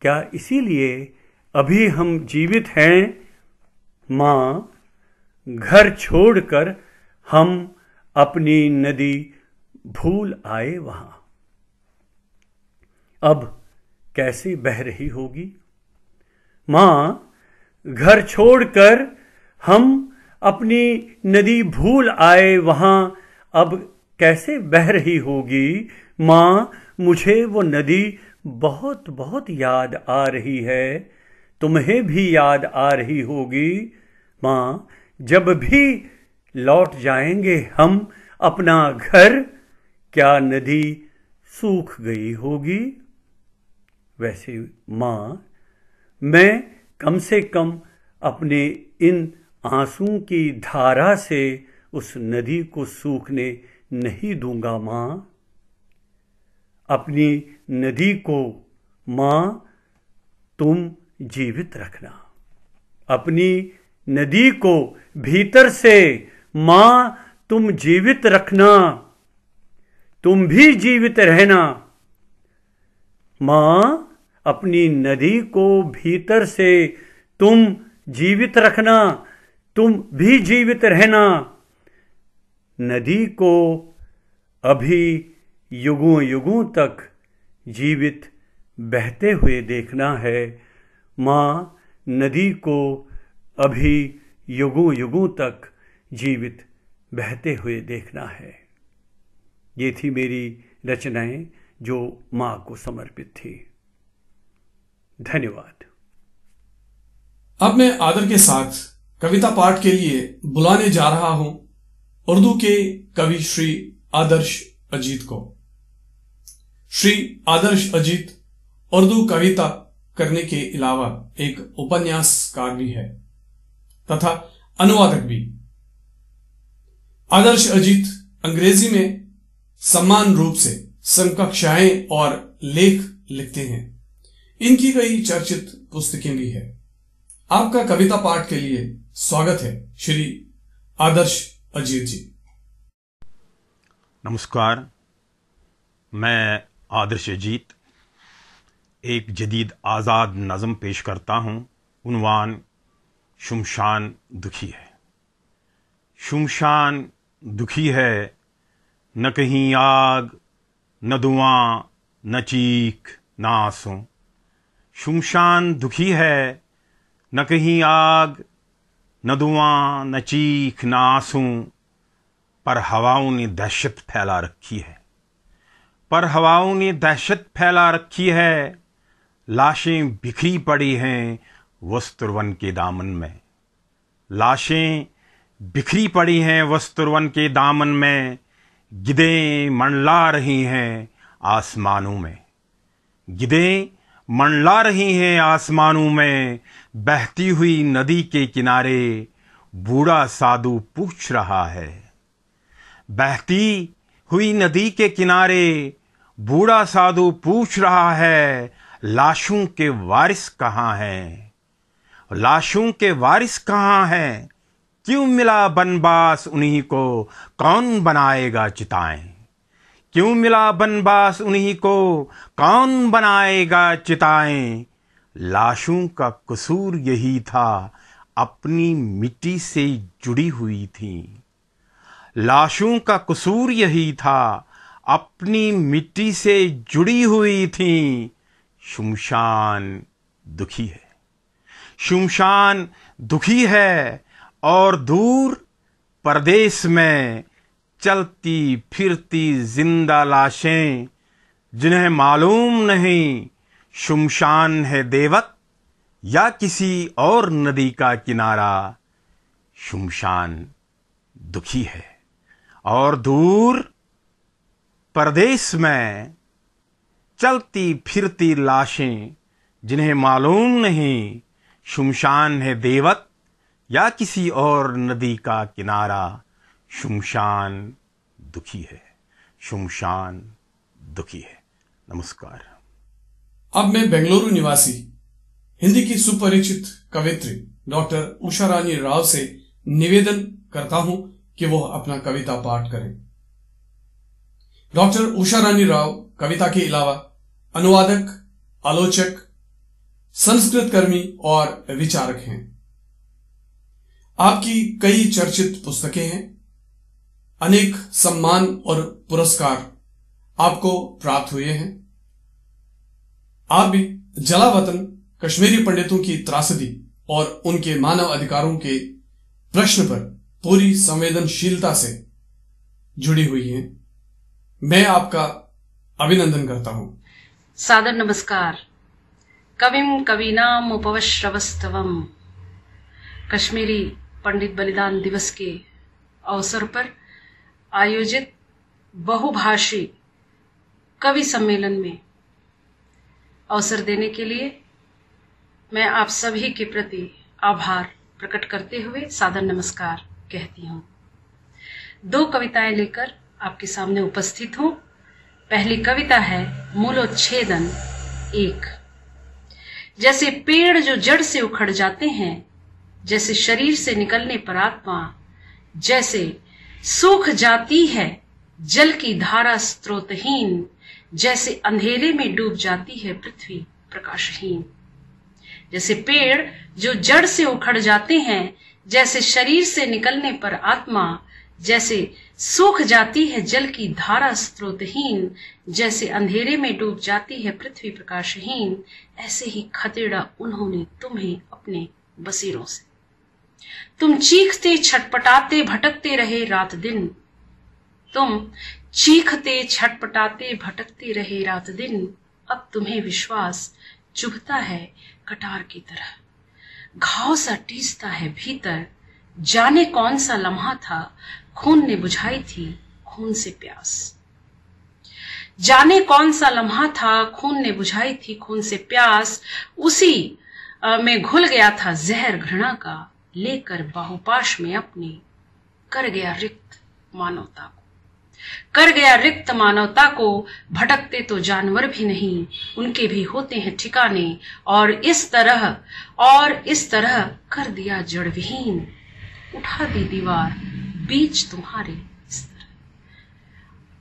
क्या इसीलिए अभी हम जीवित हैं? माँ, घर छोड़कर हम अपनी नदी भूल आए वहाँ, अब कैसे बह रही होगी। माँ, घर छोड़कर हम अपनी नदी भूल आए वहाँ, अब कैसे बह रही होगी। माँ, मुझे वो नदी बहुत बहुत याद आ रही है, तुम्हें भी याद आ रही होगी। माँ, जब भी लौट जाएंगे हम अपना घर, क्या नदी सूख गई होगी? वैसे माँ, मैं कम से कम अपने इन आंसुओं की धारा से उस नदी को सूखने नहीं दूंगा माँ। अपनी नदी को माँ तुम जीवित रखना, अपनी नदी को भीतर से माँ तुम जीवित रखना, तुम भी जीवित रहना। माँ, अपनी नदी को भीतर से तुम जीवित रखना, तुम भी जीवित रहना। नदी को अभी युगों युगों तक जीवित बहते हुए देखना है। माँ, नदी को अभी युगों युगों तक जीवित बहते हुए देखना है। ये थी मेरी रचनाएं जो माँ को समर्पित थी। धन्यवाद। अब मैं आदर के साथ कविता पाठ के लिए बुलाने जा रहा हूं उर्दू के कवि श्री आदर्श अजीत को। श्री आदर्श अजीत उर्दू कविता करने के अलावा एक उपन्यासकार भी है तथा अनुवादक भी। आदर्श अजीत अंग्रेजी में समान रूप से समकक्षाएं और लेख लिखते हैं। इनकी कई चर्चित पुस्तकें भी है। आपका कविता पाठ के लिए स्वागत है श्री आदर्श अजीत जी। नमस्कार, मैं आदर्श अजीत एक जदीद आज़ाद नज़म पेश करता हूँ। उन्वान शुमशान दुखी है। शुमशान दुखी है, न कहीं आग न धुआं न चीख न आंसू। शुमशान दुखी है, न कहीं आग न धुआं न चीख न आंसू। पर हवाओं ने दहशत फैला रखी है, पर हवाओं ने दहशत फैला रखी है। लाशें बिखरी पड़ी हैं वस्तुरवन के दामन में, लाशें बिखरी पड़ी हैं वस्तुरवन के दामन में। गिद्धें मंडला रही हैं आसमानों में, गिद्धें मंडला रही हैं आसमानों में। बहती हुई नदी के किनारे बूढ़ा साधु पूछ रहा है, बहती हुई नदी के किनारे बूढ़ा साधु पूछ रहा है, लाशों के वारिस कहाँ हैं, लाशों के वारिस कहाँ हैं। क्यों मिला बनबास उन्हीं को, कौन बनाएगा चिताएं। क्यों मिला बनबास उन्हीं को, कौन बनाएगा चिताएं। लाशों का कसूर यही था, अपनी मिट्टी से जुड़ी हुई थी। लाशों का कसूर यही था, अपनी मिट्टी से जुड़ी हुई थी। शुमशान दुखी है, शुमशान दुखी है। और दूर परदेश में चलती फिरती जिंदा लाशें, जिन्हें मालूम नहीं शुमशान है देवत या किसी और नदी का किनारा। शुमशान दुखी है। और दूर परदेश में चलती फिरती लाशें, जिन्हें मालूम नहीं शुमशान है देवत या किसी और नदी का किनारा। शुमशान दुखी है, शुमशान दुखी है। नमस्कार। अब मैं बेंगलुरु निवासी हिंदी की सुपरिचित कवित्री डॉक्टर उषा रानी राव से निवेदन करता हूं कि वह अपना कविता पाठ करें। डॉक्टर उषा रानी राव कविता के अलावा अनुवादक, आलोचक, संस्कृत कर्मी और विचारक हैं। आपकी कई चर्चित पुस्तकें हैं। अनेक सम्मान और पुरस्कार आपको प्राप्त हुए हैं। आप भी जलावतन कश्मीरी पंडितों की त्रासदी और उनके मानव अधिकारों के प्रश्न पर पूरी संवेदनशीलता से जुड़ी हुई हैं। मैं आपका अभिनंदन करता हूं। सादर नमस्कार। कविम कवीनाम उपवश्रवस्तवम कश्मीरी पंडित बलिदान दिवस के अवसर पर आयोजित बहुभाषी कवि सम्मेलन में अवसर देने के लिए मैं आप सभी के प्रति आभार प्रकट करते हुए सादर नमस्कार कहती हूँ। 2 कविताएं लेकर आपके सामने उपस्थित हूँ। पहली कविता है मूलोच्छेदन 1। जैसे पेड़ जो जड़ से उखड़ जाते हैं, जैसे शरीर से निकलने पर आत्मा, जैसे सूख जाती है जल की धारा स्रोतहीन, जैसे अंधेरे में डूब जाती है पृथ्वी प्रकाशहीन। जैसे पेड़ जो जड़ से उखड़ जाते हैं, जैसे शरीर से निकलने पर आत्मा, जैसे सूख जाती है जल की धारा स्रोतहीन, जैसे अंधेरे में डूब जाती है पृथ्वी प्रकाशहीन, ऐसे ही खदेड़ा उन्होंने तुम्हें अपने बसीरों से। तुम चीखते छटपटाते भटकते रहे रात दिन, तुम चीखते छटपटाते भटकते रहे रात दिन। अब तुम्हें विश्वास चुभता है कटार की तरह, घाव सा टीसता है भीतर। जाने कौन सा लम्हा था खून ने बुझाई थी खून से प्यास, जाने कौन सा लम्हा था खून ने बुझाई थी खून से प्यास। उसी में घुल गया था जहर घृणा का, लेकर बाहुपाश में अपने कर गया रिक्त मानवता को, कर गया रिक्त मानवता को। भटकते तो जानवर भी नहीं, उनके भी होते हैं ठिकाने, और इस तरह कर दिया जड़ विहीन, उठा दी दीवार बीच तुम्हारे इस तरह,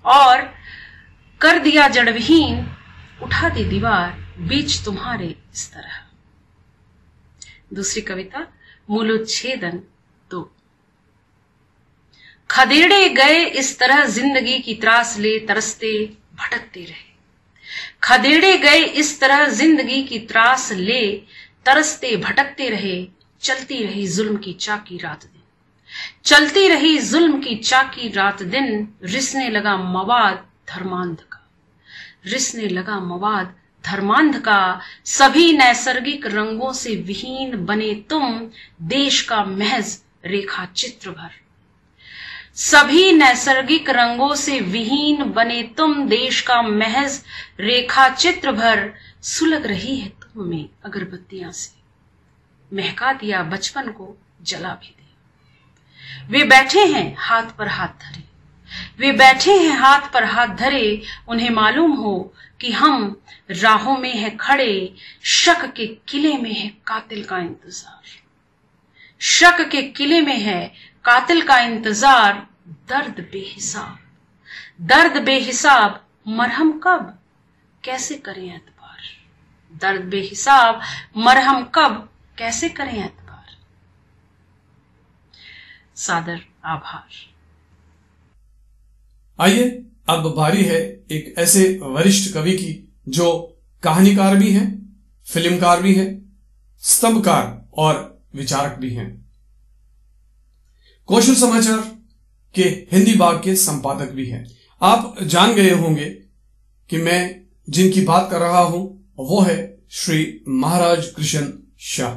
और कर दिया जड़ विहीन, उठा दी दीवार बीच तुम्हारे इस तरह। दूसरी कविता मूलोच्छेदन 2। खदेड़े गए इस तरह जिंदगी की त्रास ले तरसते भटकते रहे, खदेड़े गए इस तरह जिंदगी की त्रास ले तरसते भटकते रहे। चलती रही जुल्म की चाकी रात दिन, चलती रही जुल्म की चाकी रात दिन। रिसने लगा मवाद धर्मांध का, रिसने लगा मवाद धर्मांध का। सभी नैसर्गिक रंगों से विहीन बने तुम, देश का महज रेखा चित्र भर। सभी नैसर्गिक रंगों से विहीन बने तुम, देश का महज रेखा चित्र भर। सुलग रही है तुम में अगरबत्तियां से, महका दिया बचपन को जला भी दिया। वे बैठे हैं हाथ पर हाथ धरे, वे बैठे हैं हाथ पर हाथ धरे। उन्हें मालूम हो कि हम राहों में है खड़े, शक के किले में है कातिल का इंतजार, शक के किले में है कातिल का इंतजार। दर्द बेहिसाब, दर्द बेहिसाब, मरहम कब कैसे करें एतबार, दर्द बेहिसाब, मरहम कब कैसे करें एतबार। सादर आभार। आइए अब बारी है एक ऐसे वरिष्ठ कवि की जो कहानीकार भी हैं, फिल्मकार भी हैं, स्तंभकार और विचारक भी हैं, कौशल समाचार के हिंदी भाग के संपादक भी हैं। आप जान गए होंगे कि मैं जिनकी बात कर रहा हूं वो है श्री महाराज कृष्ण शाह।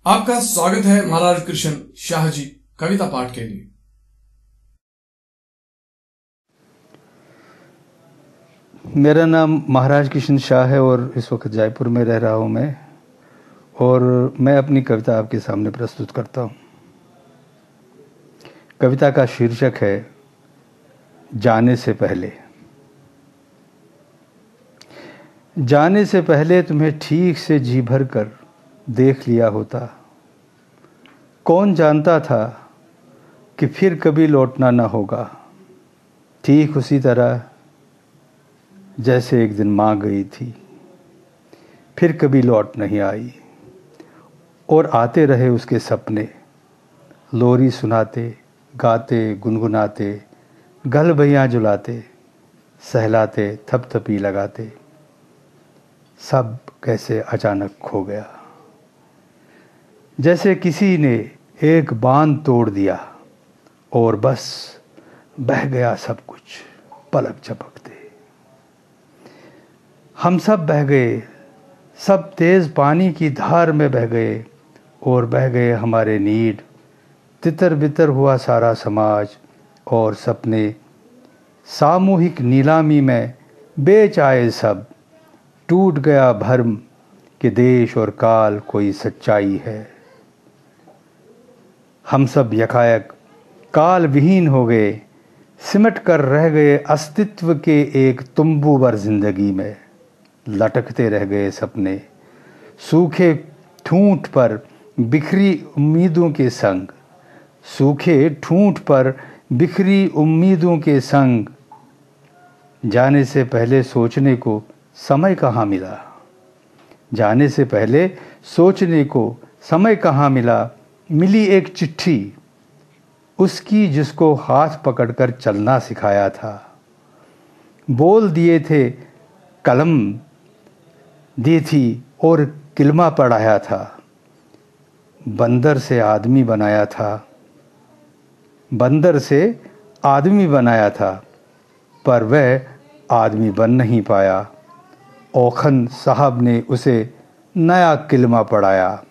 आपका स्वागत है महाराज कृष्ण शाह जी कविता पाठ के लिए। मेरा नाम महाराज कृष्ण शाह है और इस वक्त जयपुर में रह रहा हूं मैं, और मैं अपनी कविता आपके सामने प्रस्तुत करता हूं। कविता का शीर्षक है जाने से पहले। जाने से पहले तुम्हें ठीक से जी भर कर देख लिया होता, कौन जानता था कि फिर कभी लौटना न होगा। ठीक उसी तरह जैसे एक दिन माँ गई थी, फिर कभी लौट नहीं आई, और आते रहे उसके सपने, लोरी सुनाते, गाते गुनगुनाते, गल भैयाँ जुलाते, सहलाते थपथपी लगाते। सब कैसे अचानक खो गया, जैसे किसी ने एक बांध तोड़ दिया और बस बह गया सब कुछ पलक झपकते। हम सब बह गए, सब तेज पानी की धार में बह गए, और बह गए हमारे नीड तितर बितर हुआ सारा समाज और सपने, सामूहिक नीलामी में बेच आए सब। टूट गया भ्रम कि देश और काल कोई सच्चाई है। हम सब यकायक काल विहीन हो गए, सिमट कर रह गए अस्तित्व के एक तंबू भर जिंदगी में। लटकते रह गए सपने सूखे ठूंठ पर बिखरी उम्मीदों के संग, सूखे ठूंठ पर बिखरी उम्मीदों के संग। जाने से पहले सोचने को समय कहाँ मिला, जाने से पहले सोचने को समय कहाँ मिला। मिली एक चिट्ठी उसकी जिसको हाथ पकड़कर चलना सिखाया था। बोल दिए थे, कलम दी थी और किलमा पढ़ाया था। बंदर से आदमी बनाया था, बंदर से आदमी बनाया था, पर वह आदमी बन नहीं पाया। ओखन साहब ने उसे नया किलमा पढ़ाया।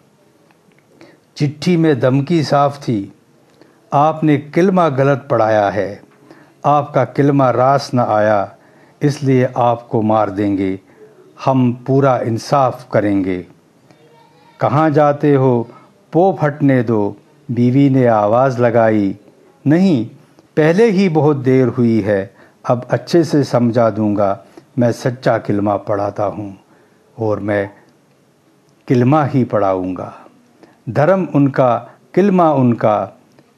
चिट्ठी में धमकी साफ थी, आपने किलमा गलत पढ़ाया है, आपका किलमा रास न आया, इसलिए आपको मार देंगे, हम पूरा इंसाफ करेंगे। कहाँ जाते हो, पो फटने दो, बीवी ने आवाज़ लगाई। नहीं, पहले ही बहुत देर हुई है, अब अच्छे से समझा दूंगा, मैं सच्चा किलमा पढ़ाता हूँ और मैं किलमा ही पढ़ाऊँगा। धर्म उनका, किलमा उनका,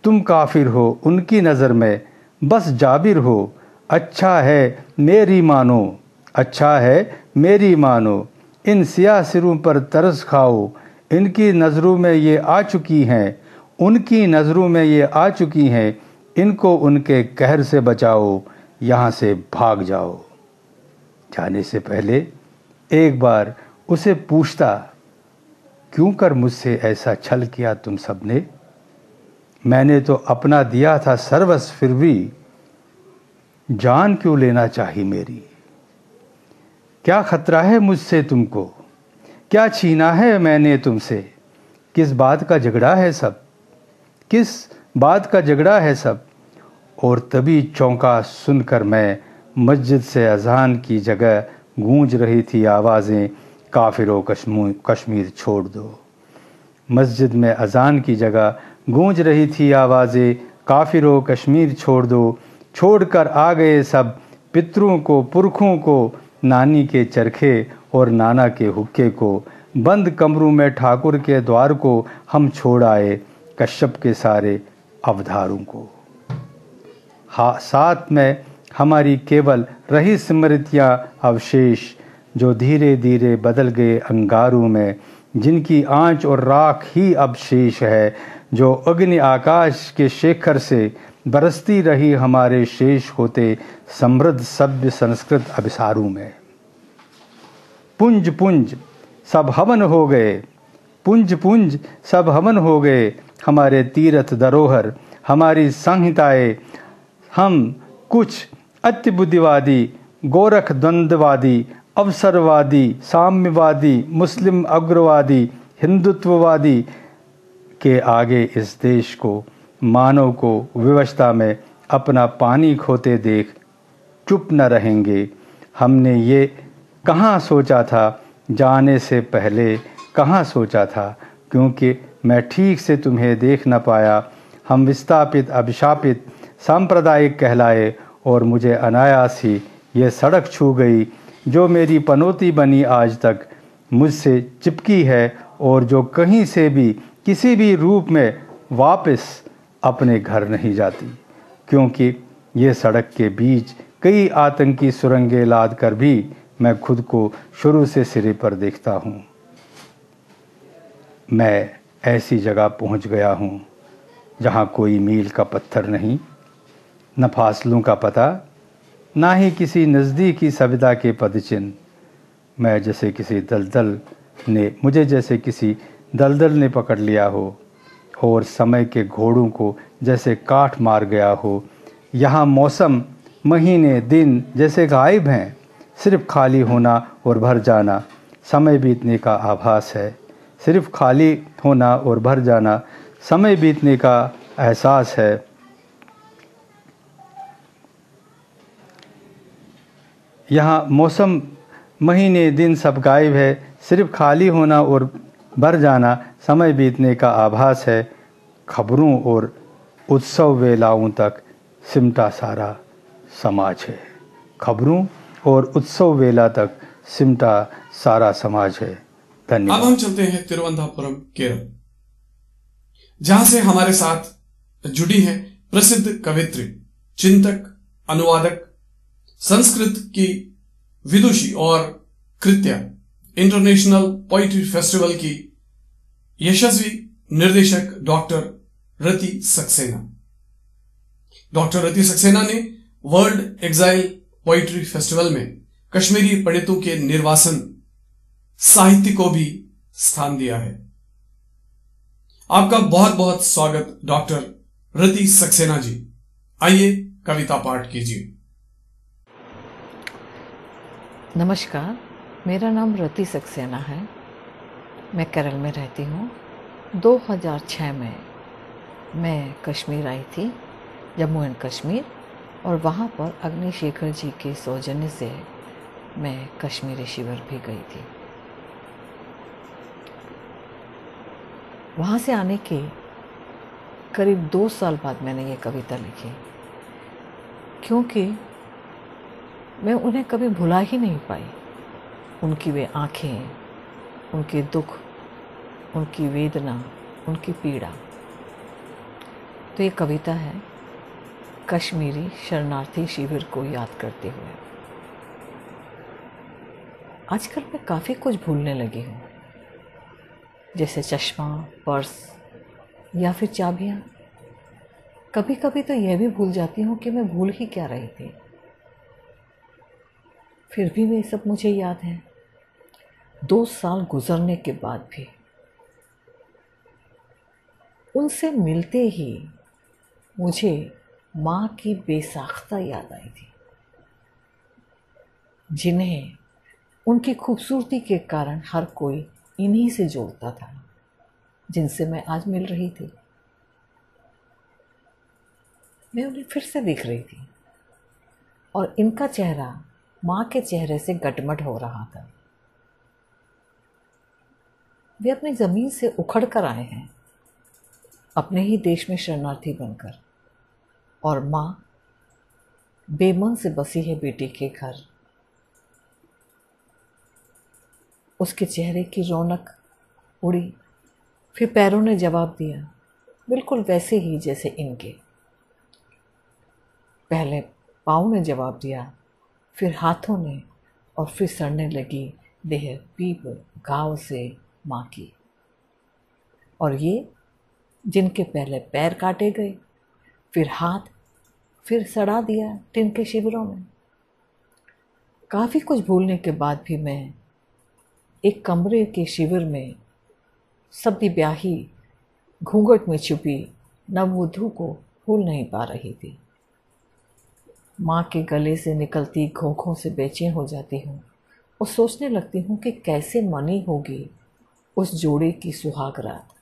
तुम काफिर हो उनकी नज़र में, बस जाबिर हो। अच्छा है मेरी मानो, अच्छा है मेरी मानो, इन सियाह सिरों पर तरस खाओ, इनकी नज़रों में ये आ चुकी हैं, उनकी नज़रों में ये आ चुकी हैं, इनको उनके कहर से बचाओ, यहाँ से भाग जाओ। जाने से पहले एक बार उसे पूछता, क्यों कर मुझसे ऐसा छल किया तुम सबने? मैंने तो अपना दिया था सर्वस्व, फिर भी जान क्यों लेना चाही मेरी? क्या खतरा है मुझसे तुमको, क्या छीना है मैंने तुमसे? किस बात का झगड़ा है सब, किस बात का झगड़ा है सब? और तभी चौंका सुनकर मैं, मस्जिद से अजान की जगह गूंज रही थी आवाज़ें, काफिरों कश्मीर छोड़ दो। मस्जिद में अजान की जगह गूंज रही थी आवाज़ें, काफिरों कश्मीर छोड़ दो। छोड़कर आ गए सब पितरों को, पुरखों को, नानी के चरखे और नाना के हुक्के को। बंद कमरों में ठाकुर के द्वार को हम छोड़ आए, कश्यप के सारे अवधारों को। हाँ, साथ में हमारी केवल रही स्मृतियाँ अवशेष, जो धीरे धीरे बदल गए अंगारों में, जिनकी आंच और राख ही अब शेष है, जो अग्नि आकाश के शेखर से बरसती रही हमारे शेष होते समृद्ध सभ्य संस्कृत अभिसारों में। पुंज पुंज सब हवन हो गए, पुंज पुंज सब हवन हो गए, हमारे तीर्थ धरोहर, हमारी संहिताएं। हम कुछ अत्यबुद्धिवादी, गोरख द्वंद्ववादी, अवसरवादी, साम्यवादी, मुस्लिम अग्रवादी, हिंदुत्ववादी के आगे इस देश को, मानव को विवशता में अपना पानी खोते देख चुप न रहेंगे। हमने ये कहाँ सोचा था, जाने से पहले कहाँ सोचा था, क्योंकि मैं ठीक से तुम्हें देख न पाया। हम विस्थापित, अभिशापित, सांप्रदायिक कहलाए और मुझे अनायास ही ये सड़क छू गई, जो मेरी पनौती बनी आज तक मुझसे चिपकी है और जो कहीं से भी किसी भी रूप में वापस अपने घर नहीं जाती, क्योंकि ये सड़क के बीच कई आतंकी सुरंगें लाद कर भी मैं खुद को शुरू से सिरे पर देखता हूँ। मैं ऐसी जगह पहुँच गया हूँ जहाँ कोई मील का पत्थर नहीं, न फासलों का पता, ना ही किसी नज़दीकी सविदा के पदचिन्ह। मैं जैसे किसी दलदल ने, मुझे जैसे किसी दलदल ने पकड़ लिया हो और समय के घोड़ों को जैसे काट मार गया हो। यहाँ मौसम, महीने, दिन जैसे गायब हैं, सिर्फ खाली होना और भर जाना समय बीतने का आभास है। सिर्फ खाली होना और भर जाना समय बीतने का एहसास है। यहाँ मौसम, महीने, दिन सब गायब है, सिर्फ खाली होना और भर जाना, समय बीतने का आभास है। खबरों और उत्सव वेलाओं तक सिमटा सारा समाज है। खबरों और उत्सव वेला तक सिमटा सारा समाज है। धन्यवाद। अब हम चलते हैं तिरुवनंतपुरम, केरल, जहां से हमारे साथ जुड़ी हैं प्रसिद्ध कवित्री, चिंतक, अनुवादक, संस्कृत की विदुषी और कृत्या, इंटरनेशनल पोइट्री फेस्टिवल की यशस्वी निर्देशक डॉक्टर रति सक्सेना। डॉक्टर रति सक्सेना ने वर्ल्ड एक्साइल पोइट्री फेस्टिवल में कश्मीरी पंडितों के निर्वासन साहित्य को भी स्थान दिया है। आपका बहुत बहुत स्वागत डॉक्टर रति सक्सेना जी। आइए कविता पाठ कीजिए। नमस्कार, मेरा नाम रति सक्सेना है। मैं केरल में रहती हूँ। 2006 में मैं कश्मीर आई थी, जम्मू एंड कश्मीर, और वहाँ पर अग्निशेखर जी के सौजन्य से मैं कश्मीरी शिविर भी गई थी। वहाँ से आने के करीब 2 साल बाद मैंने ये कविता लिखी, क्योंकि मैं उन्हें कभी भुला ही नहीं पाई। उनकी वे आँखें, उनके दुख, उनकी वेदना, उनकी पीड़ा। तो ये कविता है कश्मीरी शरणार्थी शिविर को याद करते हुए। आजकल मैं काफ़ी कुछ भूलने लगी हूँ, जैसे चश्मा, पर्स या फिर चाबियाँ। कभी कभी तो यह भी भूल जाती हूँ कि मैं भूल ही क्या रही थी। फिर भी वे सब मुझे याद है, 2 साल गुजरने के बाद भी। उनसे मिलते ही मुझे माँ की बेसाख्ता याद आई थी, जिन्हें उनकी खूबसूरती के कारण हर कोई इन्हीं से जोड़ता था, जिनसे मैं आज मिल रही थी। मैं उन्हें फिर से देख रही थी और इनका चेहरा माँ के चेहरे से गटमट हो रहा था। वे अपनी ज़मीन से उखड़ कर आए हैं, अपने ही देश में शरणार्थी बनकर, और माँ बेमन से बसी है बेटी के घर। उसके चेहरे की रौनक उड़ी, फिर पैरों ने जवाब दिया, बिल्कुल वैसे ही जैसे इनके। पहले पाँव ने जवाब दिया, फिर हाथों ने, और फिर सड़ने लगी देह पीप घाव से माँ की। और ये जिनके पहले पैर काटे गए, फिर हाथ, फिर सड़ा दिया टिन के शिविरों में। काफ़ी कुछ भूलने के बाद भी मैं एक कमरे के शिविर में सब्दी ब्याही घूंघट में छुपी नववधू को भूल नहीं पा रही थी। माँ के गले से निकलती घोंघों से बेचैन हो जाती हूँ और सोचने लगती हूँ कि कैसे मनी होगी उस जोड़े की सुहाग रात।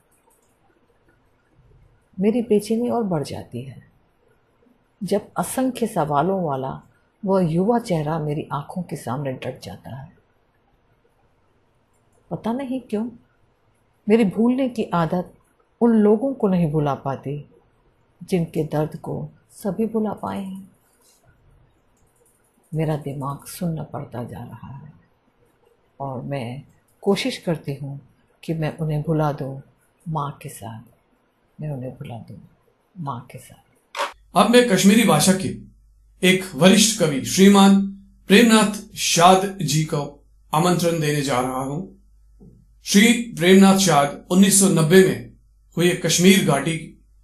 मेरी बेचैनी और बढ़ जाती है जब असंख्य सवालों वाला वह युवा चेहरा मेरी आंखों के सामने डट जाता है। पता नहीं क्यों मेरी भूलने की आदत उन लोगों को नहीं भुला पाती जिनके दर्द को सभी भुला पाए हैं। मेरा दिमाग सुन्न पड़ता जा रहा है और मैं कोशिश करती हूँ कि मैं उन्हें भुला दूँ माँ के साथ। मैं उन्हें भुला दूँ माँ के साथ। अब मैं कश्मीरी भाषा के एक वरिष्ठ कवि श्रीमान प्रेमनाथ शाद जी को आमंत्रण देने जा रहा हूं। श्री प्रेमनाथ शाद 1990 में हुए कश्मीर घाटी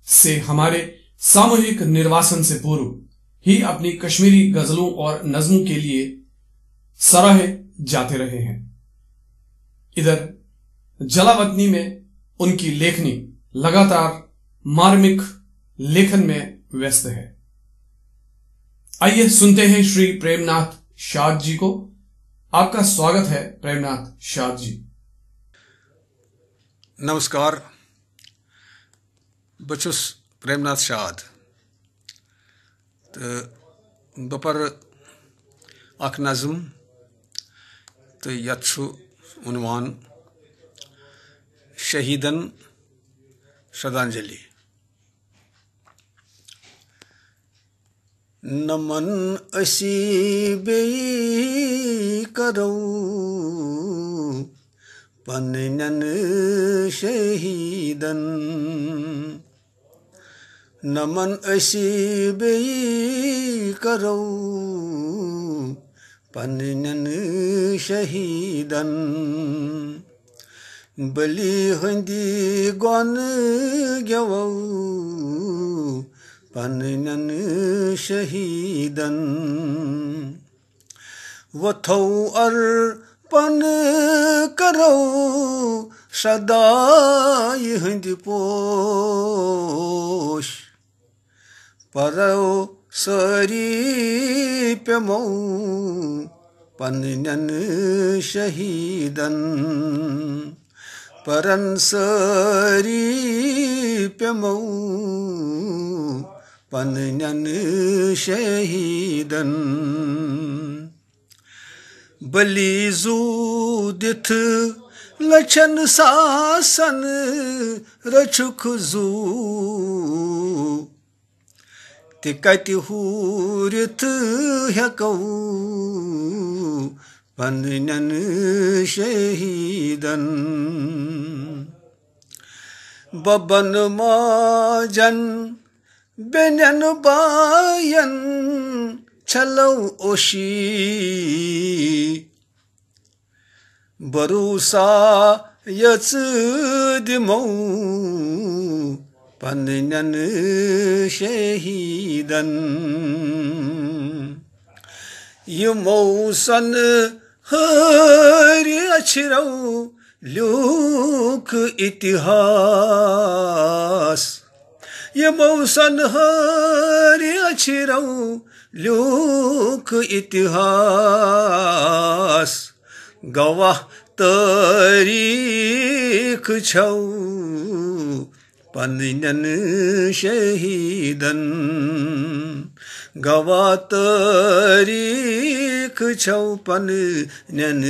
से हमारे सामूहिक निर्वासन से पूर्व ही अपनी कश्मीरी गजलों और नज्मों के लिए सराहे जाते रहे हैं। इधर जलावतनी में उनकी लेखनी लगातार मार्मिक लेखन में व्यस्त है। आइए सुनते हैं श्री प्रेमनाथ शाद जी को। आपका स्वागत है प्रेमनाथ शाद जी। नमस्कार, बचुस प्रेमनाथ शाद तो बह पर अख नज़म तो यथ उन्वान शहीदन श्रद्धांजलि। नमन असी बेई करो पन्नन शहीदन, नमन असी बेई करो पन्नन शहीदन। बलि हंदी गौन गवो पन्नन शहीदन। वथो अर्पण करो सदाई हंदी पोश, परो सरी पेमो पन्नन शहीदन। परन सरी पेमो पन्नन शहीदन। बलि जूदिथ लछन सासन रछुख जू, ते कति हूरिथ हेको पन्नन शहीदन। बबन माजन बेनन बायन छलो ओशी, भरोसा यच दिमो पन्नन शहीदन। यमो सन हरि अछरो ल्यूख इतिहास, यमो सन हरि अछरो ल्यूख इतिहास। गवाह तारीख छौ पन्नन शहीदन। गवाह तारीख छौ पन्नन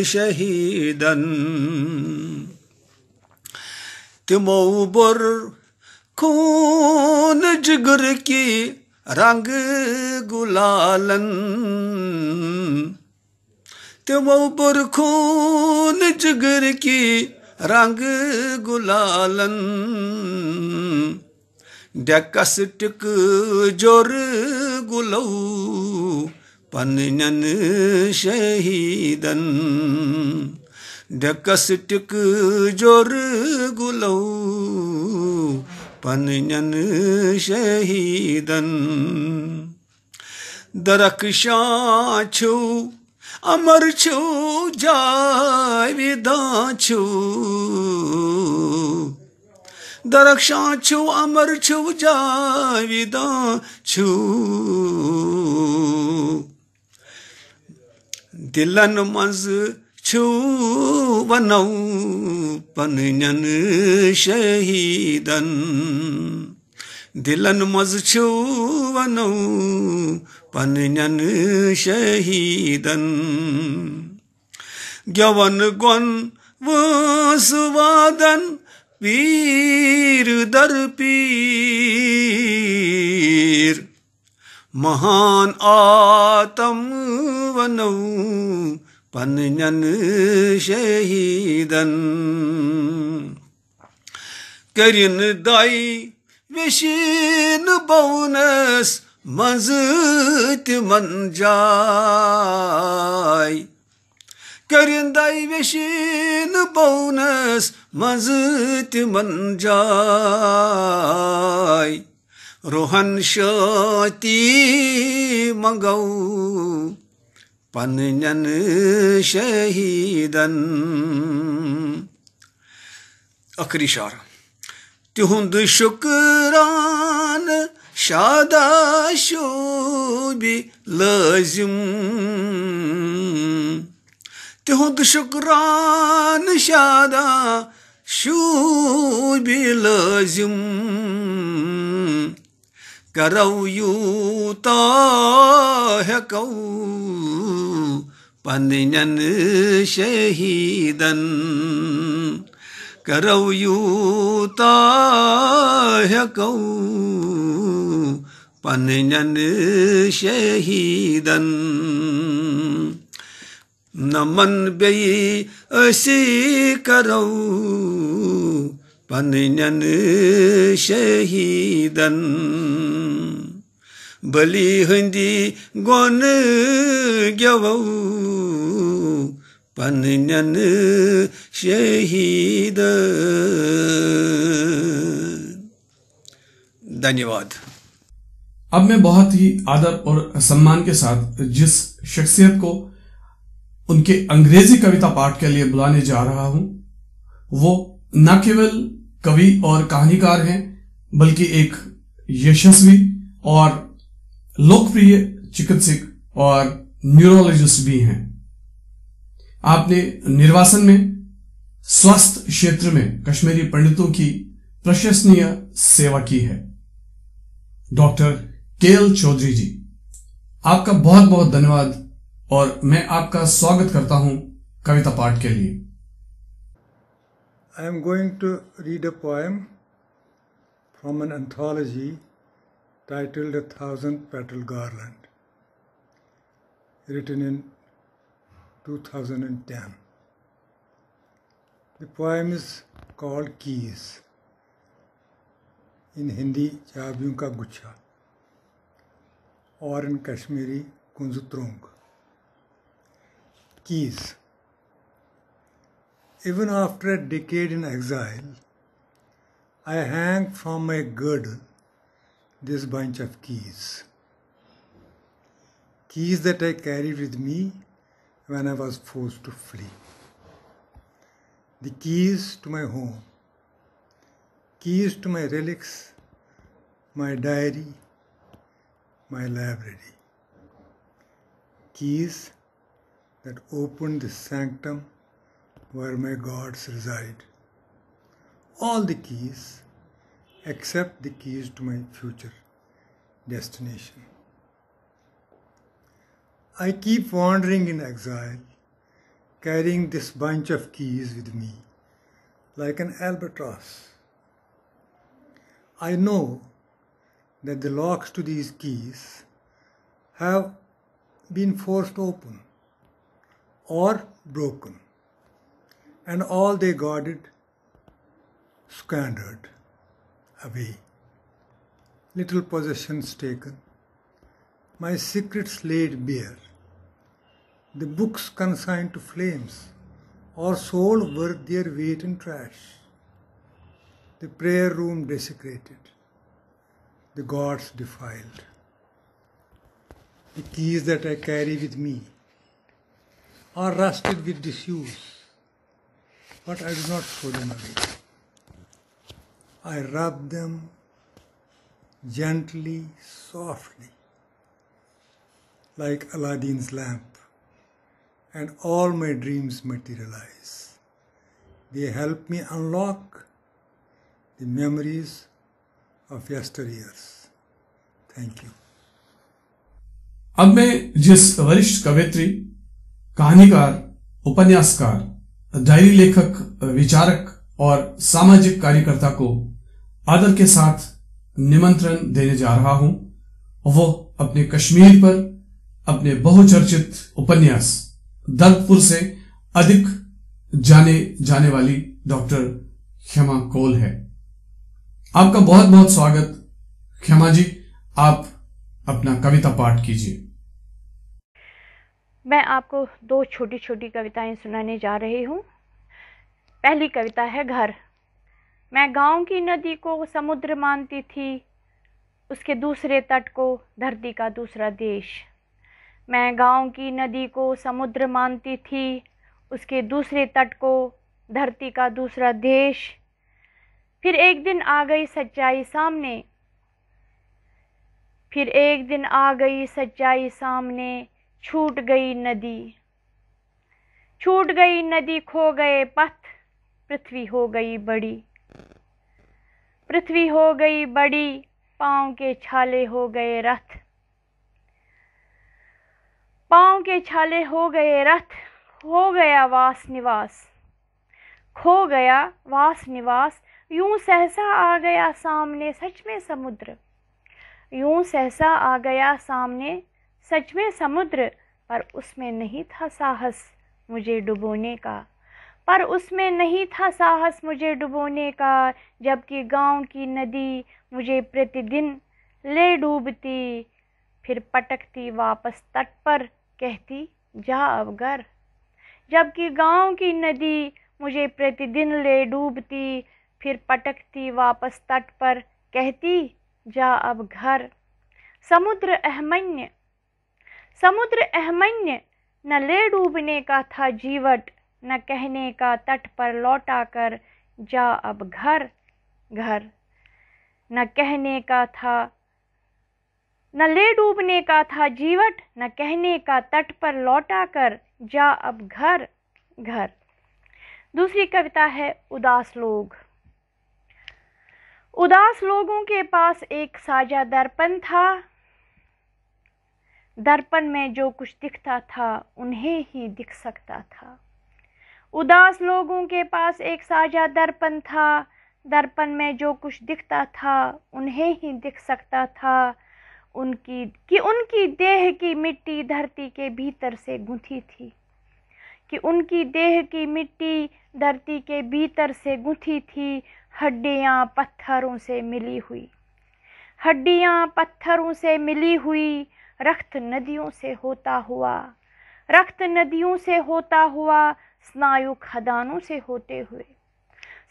शहीदन। तिमो बोर खून जिगर की रंग गुलालन, तिमो बोर खून जिगर की रंग गुलालन। डकस टिक जोर गुलो पन्नन शहीदन। डकस टिक जोर गुलो पन्नन शहीदन। दरख्शां छु अमर छु जाविदा छु, दरख्शां छु अमर छु जाविदा छु। दिलन मज छु वनौ पन्नन शहीदन। दिलन मज छु वनौ पन्नन शहीदन। ग्यवन गुन वसवादन पीर दर पीर, महान आतम वनौ पन्नन शहीदन। करिन दाई विशीन बोनस मजत मन जाय, करिन दाई विशीन बोनस मजत मन जाय। रोहन शाती मंगौ पन्नन शहीदन। आखिरी शार। तिहुंद शुक्रान शादाशोबी लाजिम, तिहुंद शुक्रान शादाशोबी लाजिम। करौ यूता हेकौ पन्नन शहीदन करौ यूता हेकौ पन्नन शहीदन नमन बेई असी करौ पन्नन शहीदन बलि हंदी गोन गेवौ पन्नन शहीदन। धन्यवाद। अब मैं बहुत ही आदर और सम्मान के साथ जिस शख्सियत को उनके अंग्रेजी कविता पाठ के लिए बुलाने जा रहा हूं, वो न केवल कवि और कहानीकार हैं, बल्कि एक यशस्वी और लोकप्रिय चिकित्सक और न्यूरोलॉजिस्ट भी हैं। आपने निर्वासन में स्वास्थ्य क्षेत्र में कश्मीरी पंडितों की प्रशंसनीय सेवा की है। डॉक्टर केएल चौधरी जी, आपका बहुत बहुत धन्यवाद और मैं आपका स्वागत करता हूं कविता पाठ के लिए। I am going to read a poem from an anthology titled A Thousand Petal Garland, written in 2010. The poem is called Keys, in Hindi चाबियों का गुच्छा और in Kashmiri कुंजुत्रोंग। Keys. Even after a decade in exile, I hang from my girdle this bunch of keys. Keys that I carried with me when I was forced to flee. The keys to my home, keys to my relics, my diary, my library. Keys that opened the sanctum where my gods reside. All the keys except the keys to my future destination. I keep wandering in exile, carrying this bunch of keys with me like an albatross. I know that the locks to these keys have been forced open or broken, and all they guarded squandered away. Little possessions taken, my secrets laid bare, the books consigned to flames or sold worth their weight in trash, the prayer room desecrated, the gods defiled. The keys that I carry with me are rusted with disuse, but I do not throw them away. I rub them gently, softly, like Aladdin's lamp, and all my dreams materialize. They help me unlock the memories of yesteryears. Thank you. अब मैं जिस वरिष्ठ कवयित्री, कहानीकार, उपन्यासकार, diary लेखक, विचारक और सामाजिक कार्यकर्ता को आदर के साथ निमंत्रण देने जा रहा हूं, वो अपने कश्मीर पर अपने बहुचर्चित उपन्यास दर्दपुर से अधिक जाने जाने वाली डॉक्टर क्षमा कौल है। आपका बहुत बहुत स्वागत। क्षमा जी, आप अपना कविता पाठ कीजिए। मैं आपको दो छोटी छोटी कविताएं सुनाने जा रही हूँ। पहली कविता है घर। मैं गांव की नदी को समुद्र मानती थी, उसके दूसरे तट को धरती का दूसरा देश। मैं गांव की नदी को समुद्र मानती थी, उसके दूसरे तट को धरती का दूसरा देश। फिर एक दिन आ गई सच्चाई सामने, फिर एक दिन आ गई सच्चाई सामने। छूट गई नदी, छूट गई नदी, खो गए पथ, पृथ्वी हो गई बड़ी, पृथ्वी हो गई बड़ी। पाँव के छाले हो गए रथ, पाँव के छाले हो गए रथ, हो गया वास निवास, खो गया वास निवास। यूं सहसा आ गया सामने सच में समुद्र, यूं सहसा आ गया सामने सच में समुद्र। पर उसमें नहीं था साहस मुझे डुबोने का, पर उसमें नहीं था साहस मुझे डुबोने का। जबकि गांव की नदी मुझे प्रतिदिन ले डूबती, फिर पटकती वापस तट पर कहती जा अब घर। जबकि गांव की नदी मुझे प्रतिदिन ले डूबती, फिर पटकती वापस तट पर कहती जा अब घर। समुद्र अहमन्य, समुद्र अहमन्य, न ले डूबने का था जीवट, न कहने का तट पर लौटा कर जा अब घर घर। न कहने का था, न ले डूबने का था जीवट, न कहने का तट पर लौटा कर जा अब घर घर। दूसरी कविता है उदास लोग। उदास लोगों के पास एक साझा दर्पण था, दर्पण में जो कुछ दिखता था उन्हें ही दिख सकता था। उदास लोगों के पास एक साझा दर्पण था, दर्पण में जो कुछ दिखता था उन्हें ही दिख सकता था। उनकी देह की मिट्टी धरती के भीतर से गूंथी थी, कि उनकी देह की मिट्टी धरती के भीतर से गूंथी थी। हड्डियां पत्थरों से मिली हुई, हड्डियां पत्थरों से मिली हुई। रक्त नदियों से होता हुआ, रक्त नदियों से होता हुआ। स्नायु खदानों से होते हुए,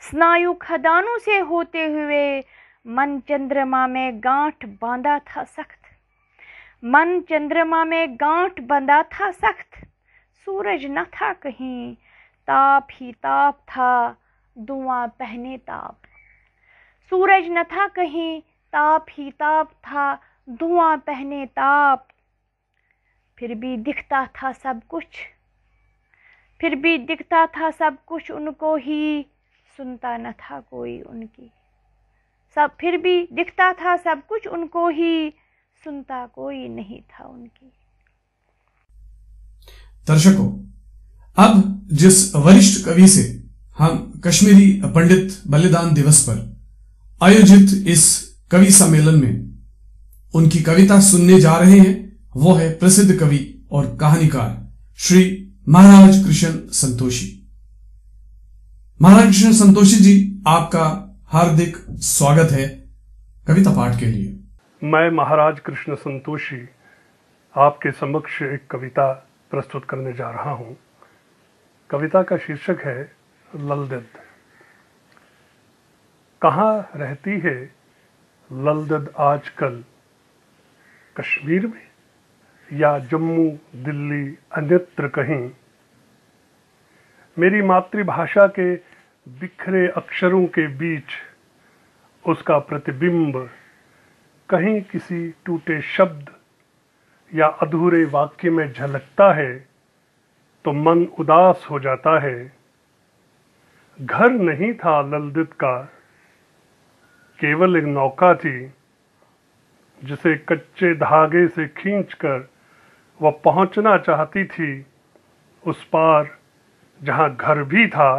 स्नायु खदानों से होते हुए। मन चंद्रमा में गांठ बांधा था सख्त, मन चंद्रमा में गांठ बंधा था सख्त। सूरज न था कहीं, ताप ही ताप था, धुआं पहने ताप। सूरज न था कहीं, ताप ही ताप था, धुआं पहने ताप। फिर भी दिखता था सब कुछ, फिर भी दिखता था सब कुछ उनको ही, सुनता न था कोई उनकी। सब फिर भी दिखता था सब कुछ उनको ही, सुनता कोई नहीं था उनकी। दर्शकों, अब जिस वरिष्ठ कवि से हम कश्मीरी पंडित बलिदान दिवस पर आयोजित इस कवि सम्मेलन में उनकी कविता सुनने जा रहे हैं, वो है प्रसिद्ध कवि और कहानीकार श्री महाराज कृष्ण संतोषी। महाराज कृष्ण संतोषी जी, आपका हार्दिक स्वागत है कविता पाठ के लिए। मैं महाराज कृष्ण संतोषी आपके समक्ष एक कविता प्रस्तुत करने जा रहा हूं। कविता का शीर्षक है ललदद। कहाँ रहती है ललदद आजकल, कश्मीर में या जम्मू दिल्ली अन्यत्र कहीं। मेरी मातृभाषा के बिखरे अक्षरों के बीच उसका प्रतिबिंब कहीं किसी टूटे शब्द या अधूरे वाक्य में झलकता है तो मन उदास हो जाता है। घर नहीं था ललदद का, केवल एक नौका थी जिसे कच्चे धागे से खींचकर वह पहुंचना चाहती थी उस पार जहां घर भी था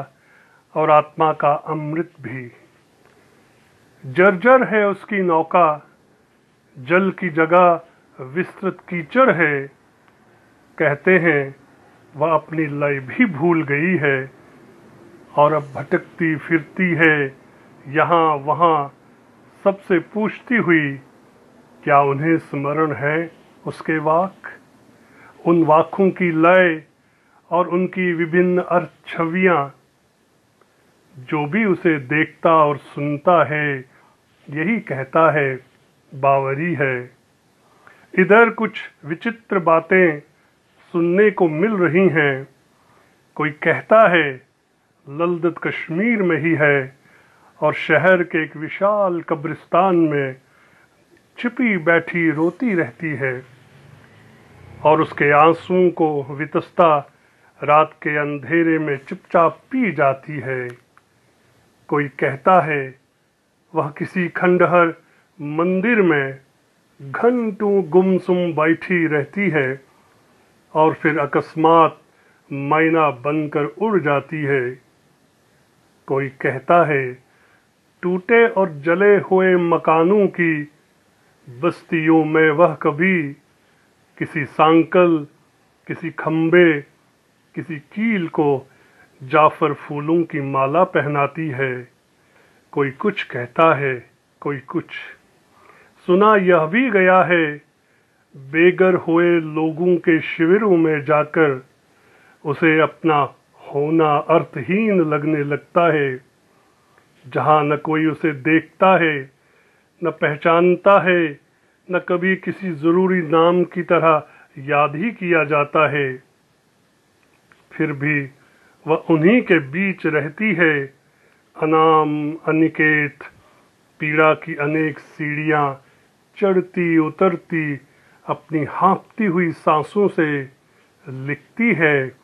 और आत्मा का अमृत भी। जर्जर है उसकी नौका, जल की जगह विस्तृत कीचड़ है। कहते हैं वह अपनी लय भी भूल गई है और अब भटकती फिरती है यहाँ वहाँ। सबसे पूछती हुई क्या उन्हें स्मरण है उसके वाक, उन वाकों की लय और उनकी विभिन्न अर्थ छवियाँ। जो भी उसे देखता और सुनता है यही कहता है बावरी है। इधर कुछ विचित्र बातें सुनने को मिल रही हैं। कोई कहता है ललदद कश्मीर में ही है और शहर के एक विशाल कब्रिस्तान में छिपी बैठी रोती रहती है और उसके आंसुओं को वितस्ता रात के अंधेरे में चुपचाप पी जाती है। कोई कहता है वह किसी खंडहर मंदिर में घंटों गुमसुम बैठी रहती है और फिर अकस्मात मैना बनकर उड़ जाती है। कोई कहता है टूटे और जले हुए मकानों की बस्तियों में वह कभी किसी सांकल, किसी खंबे, किसी कील को जाफर फूलों की माला पहनाती है। कोई कुछ कहता है, कोई कुछ। सुना यह भी गया है बेघर हुए लोगों के शिविरों में जाकर उसे अपना होना अर्थहीन लगने लगता है, जहां न कोई उसे देखता है, न पहचानता है, न कभी किसी जरूरी नाम की तरह याद ही किया जाता है। फिर भी वह उन्हीं के बीच रहती है, अनाम अनिकेत, पीड़ा की अनेक सीढ़ियां चढ़ती उतरती अपनी हाँफती हुई सांसों से लिखती है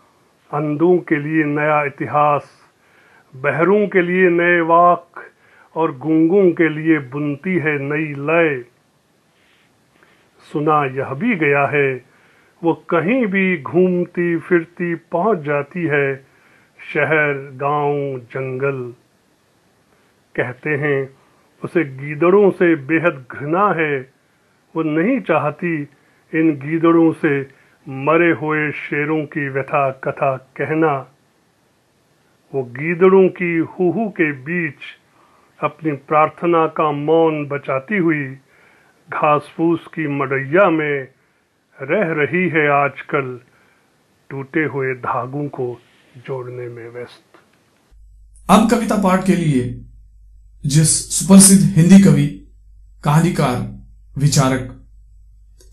अंधों के लिए नया इतिहास, बहरों के लिए नए वाक और गूंगों के लिए बुनती है नई लय। सुना यह भी गया है वो कहीं भी घूमती फिरती पहुंच जाती है, शहर, गांव, जंगल। कहते हैं उसे गीदड़ों से बेहद घृणा है, वो नहीं चाहती इन गीदड़ों से मरे हुए शेरों की व्यथा कथा कहना। वो गीदड़ों की हूहू के बीच अपनी प्रार्थना का मौन बचाती हुई घास फूस की मड़ैया में रह रही है आजकल, टूटे हुए धागों को जोड़ने में व्यस्त। अब कविता पाठ के लिए जिस सुप्रसिद्ध हिंदी कवि, कहानीकार, विचारक,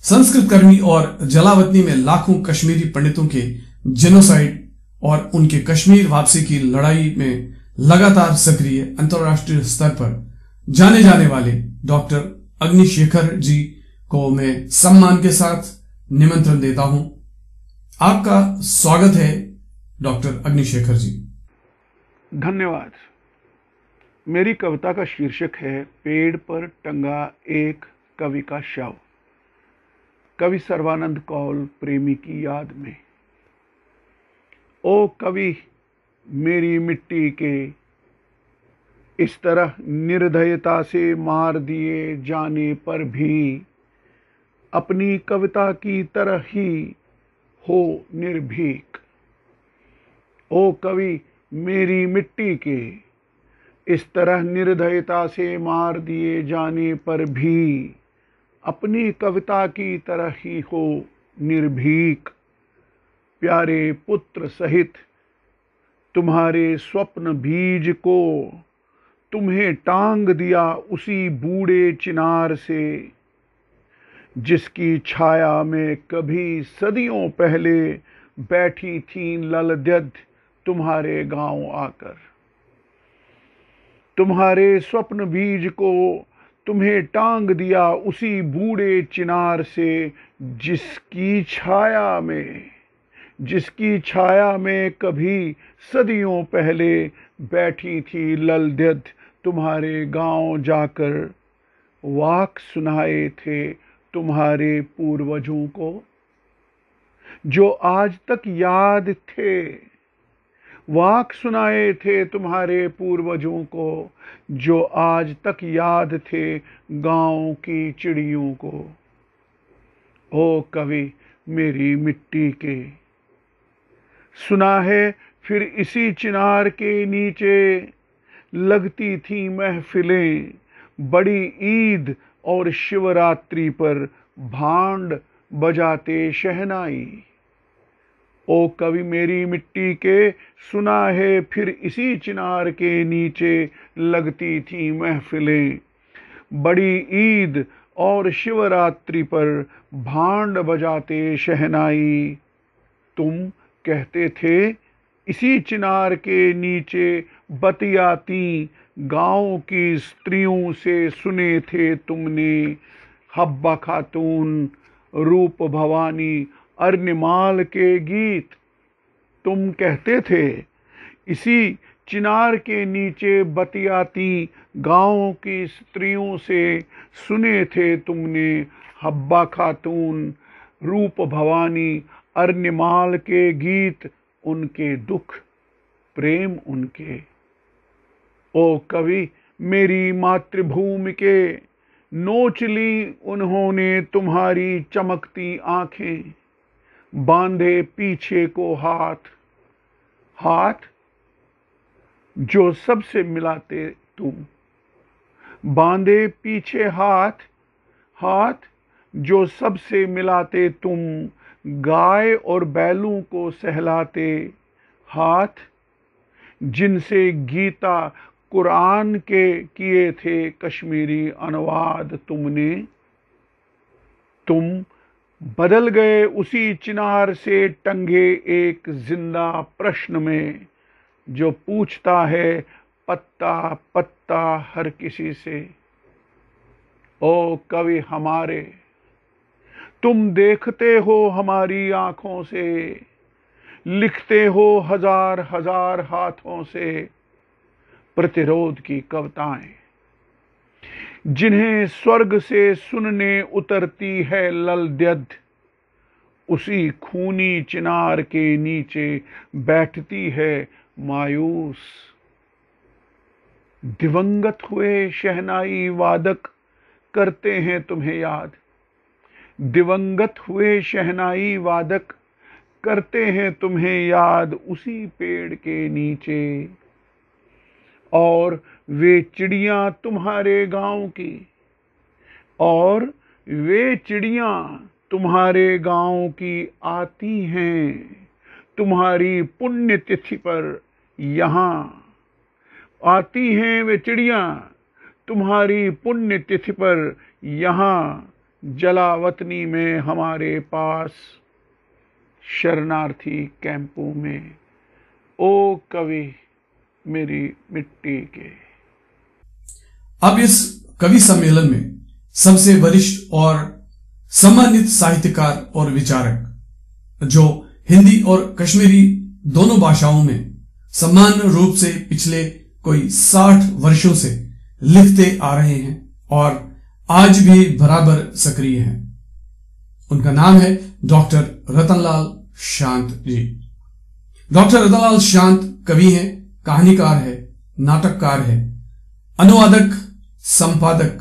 संस्कृत कर्मी और जलावतनी में लाखों कश्मीरी पंडितों के जेनोसाइड और उनके कश्मीर वापसी की लड़ाई में लगातार सक्रिय अंतर्राष्ट्रीय स्तर पर जाने जाने वाले डॉक्टर अग्निशेखर जी को मैं सम्मान के साथ निमंत्रण देता हूं। आपका स्वागत है डॉक्टर अग्निशेखर जी। धन्यवाद। मेरी कविता का शीर्षक है पेड़ पर टंगा एक कवि का शव। कवि सर्वानंद कौल प्रेमी की याद में। ओ कवि मेरी मिट्टी के इस तरह निर्दयता से मार दिए जाने पर भी अपनी कविता की तरह ही हो निर्भीक। ओ कवि मेरी मिट्टी के इस तरह निर्दयता से मार दिए जाने पर भी अपनी कविता की तरह ही हो निर्भीक। प्यारे पुत्र सहित तुम्हारे स्वप्न बीज को तुम्हें टांग दिया उसी बूढ़े चिनार से, जिसकी छाया में कभी सदियों पहले बैठी थी ललद्यद तुम्हारे गांव आकर। तुम्हारे स्वप्न बीज को तुम्हें टांग दिया उसी बूढ़े चिनार से, जिसकी छाया में कभी सदियों पहले बैठी थी ललद्यद तुम्हारे गांव जाकर वाक सुनाए थे तुम्हारे पूर्वजों को, जो आज तक याद थे। वाक सुनाए थे तुम्हारे पूर्वजों को, जो आज तक याद थे गांव की चिड़ियों को। ओ कवि मेरी मिट्टी के, सुना है फिर इसी चिनार के नीचे लगती थी महफिलें, बड़ी ईद और शिवरात्रि पर भांड बजाते शहनाई। ओ कवि मेरी मिट्टी के, सुना है फिर इसी चिनार के नीचे लगती थी महफिलें, बड़ी ईद और शिवरात्रि पर भांड बजाते शहनाई। तुम कहते थे इसी चिनार के नीचे बतियाती गांव की स्त्रियों से सुने थे तुमने हब्बा खातून, रूप भवानी, अर्निमाल के गीत। तुम कहते थे इसी चिनार के नीचे बतियाती गांव की स्त्रियों से सुने थे तुमने, हब्बा खातून, रूप भवानी, अर्निमाल के गीत, उनके दुख, प्रेम उनके। ओ कवि, मेरी मातृभूमि के नोच ली उन्होंने तुम्हारी चमकती आंखें, बांधे पीछे को हाथ, हाथ जो सबसे मिलाते तुम, बांधे पीछे हाथ, हाथ जो सबसे मिलाते तुम, गाय और बैलों को सहलाते हाथ, जिनसे गीता कुरान के किए थे कश्मीरी अनुवाद तुमने। तुम बदल गए उसी चिनार से टंगे एक जिंदा प्रश्न में, जो पूछता है पत्ता पत्ता हर किसी से। ओ कवि हमारे, तुम देखते हो हमारी आंखों से, लिखते हो हजार हजार हाथों से प्रतिरोध की कविताएं, जिन्हें स्वर्ग से सुनने उतरती है ललद्यद, उसी खूनी चिनार के नीचे बैठती है मायूस। दिवंगत हुए शहनाई वादक करते हैं तुम्हें याद, दिवंगत हुए शहनाई वादक करते हैं तुम्हें याद उसी पेड़ के नीचे। और वे चिड़ियां तुम्हारे गांव की, और वे चिड़ियां तुम्हारे गांव की आती हैं तुम्हारी पुण्यतिथि पर यहाँ, आती हैं वे चिड़ियां तुम्हारी पुण्यतिथि पर यहाँ, जलावतनी में हमारे पास, शरणार्थी कैंपों में। ओ कवि मेरी मिट्टी के। अब इस कवि सम्मेलन में सबसे वरिष्ठ और सम्मानित साहित्यकार और विचारक, जो हिंदी और कश्मीरी दोनों भाषाओं में समान रूप से पिछले कोई 60 वर्षों से लिखते आ रहे हैं और आज भी बराबर सक्रिय हैं, उनका नाम है डॉक्टर रतनलाल शांत जी। डॉक्टर रतनलाल शांत कवि हैं, कहानीकार है, नाटककार है, अनुवादक, संपादक,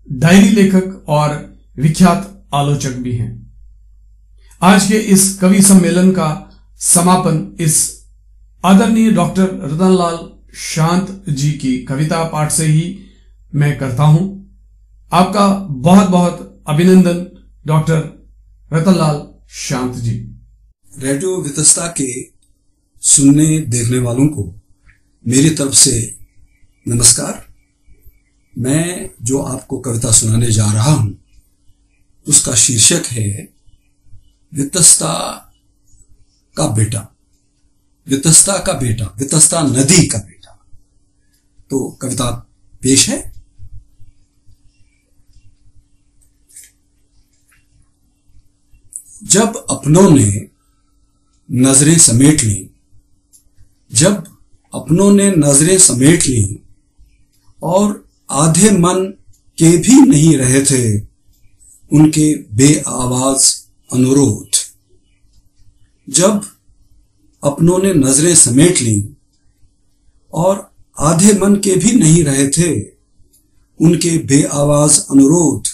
डायरी लेखक और विख्यात आलोचक भी हैं। आज के इस कवि सम्मेलन का समापन इस आदरणीय डॉक्टर रतनलाल शांत जी की कविता पाठ से ही मैं करता हूं। आपका बहुत बहुत अभिनंदन डॉक्टर रतनलाल शांत जी। रेडियो वितस्ता के सुनने देखने वालों को मेरी तरफ से नमस्कार। मैं जो आपको कविता सुनाने जा रहा हूं उसका शीर्षक है वितस्ता का बेटा, वितस्ता का बेटा, वितस्ता नदी का बेटा। तो कविता पेश है। जब अपनों ने नजरें समेट ली, जब अपनों ने नजरें समेट ली और आधे मन के भी नहीं रहे थे उनके बेआवाज अनुरोध, जब अपनों ने नजरें समेट ली और आधे मन के भी नहीं रहे थे उनके बेआवाज अनुरोध,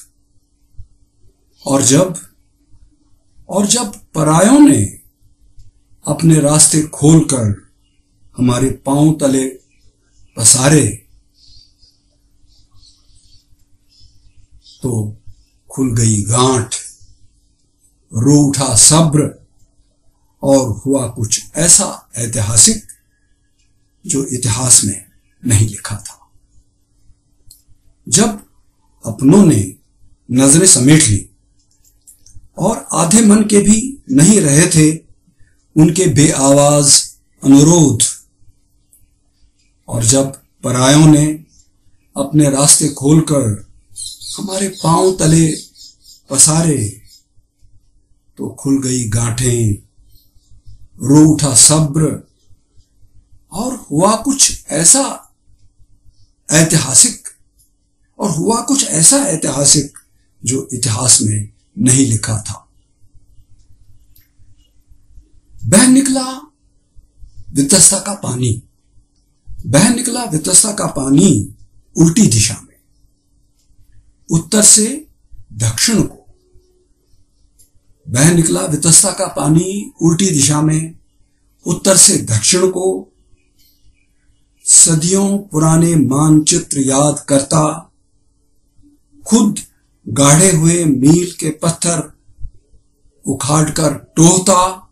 और जब परायों ने अपने रास्ते खोलकर हमारे पांव तले पसारे तो खुल गई गांठ, रो उठा सब्र और हुआ कुछ ऐसा ऐतिहासिक जो इतिहास में नहीं लिखा था। जब अपनों ने नजरें समेट ली और आधे मन के भी नहीं रहे थे उनके बेआवाज अनुरोध, और जब परायों ने अपने रास्ते खोलकर हमारे पांव तले पसारे तो खुल गई गांठें, रो उठा सब्र और हुआ कुछ ऐसा ऐतिहासिक और हुआ कुछ ऐसा ऐतिहासिक जो इतिहास में नहीं लिखा था। बह निकला वितस्ता का पानी, बह निकला वितस्ता का पानी उल्टी दिशा में, उत्तर से दक्षिण को। बह निकला वितस्ता का पानी उल्टी दिशा में, उत्तर से दक्षिण को। सदियों पुराने मानचित्र याद करता, खुद गाढ़े हुए मील के पत्थर उखाड़कर टोहता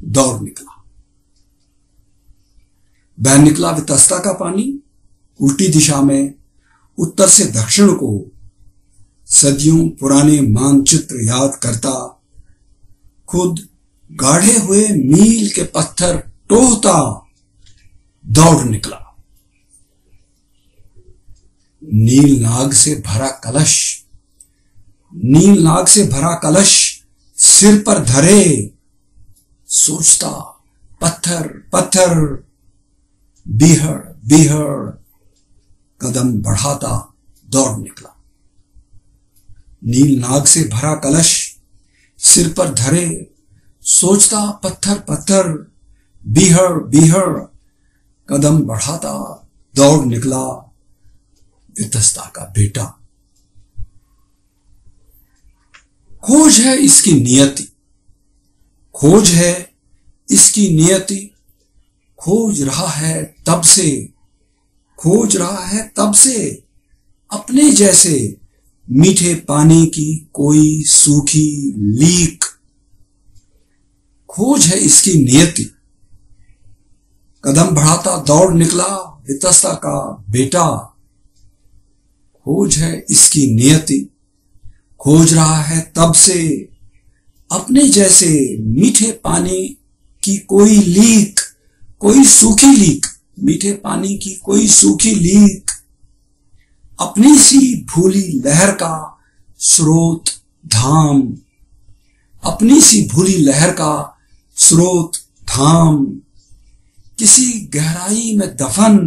दौड़ निकला। बह निकला वितस्ता का पानी उल्टी दिशा में, उत्तर से दक्षिण को। सदियों पुराने मानचित्र याद करता, खुद गाढ़े हुए मील के पत्थर टोहता दौड़ निकला। नील नाग से भरा कलश, नील नाग से भरा कलश सिर पर धरे, सोचता पत्थर पत्थर, बीहड़ बीहड़, कदम बढ़ाता दौड़ निकला। नील नाग से भरा कलश सिर पर धरे, सोचता पत्थर पत्थर, बीहड़ बीहड़, कदम बढ़ाता दौड़ निकला वितस्ता का बेटा। खोज है इसकी नियति, खोज है इसकी नियति, खोज रहा है तब से, खोज रहा है तब से, अपने जैसे मीठे पानी की कोई सूखी लीक। खोज है इसकी नियति, कदम बढ़ाता दौड़ निकला वितस्ता का बेटा। खोज है इसकी नियति, खोज रहा है तब से, अपने जैसे मीठे पानी की कोई लीक, कोई सूखी लीक, मीठे पानी की कोई सूखी लीक। अपनी सी भूली लहर का स्रोत धाम, अपनी सी भूली लहर का स्रोत धाम, किसी गहराई में दफन,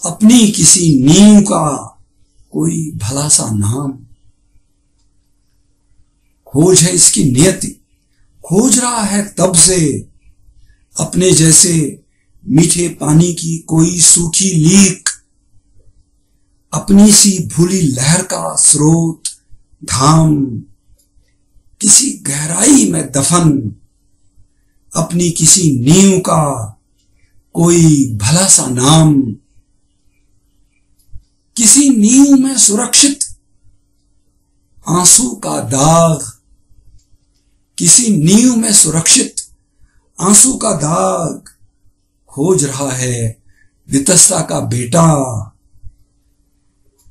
अपनी किसी नींव का कोई भला सा नाम। खोज है इसकी नियति, खोज रहा है तब से, अपने जैसे मीठे पानी की कोई सूखी लीक। अपनी सी भूली लहर का स्रोत धाम, किसी गहराई में दफन, अपनी किसी नींव का कोई भला सा नाम। किसी नींव में सुरक्षित आंसू का दाग, किसी नींव में सुरक्षित आंसू का दाग, खोज रहा है वितस्ता का बेटा।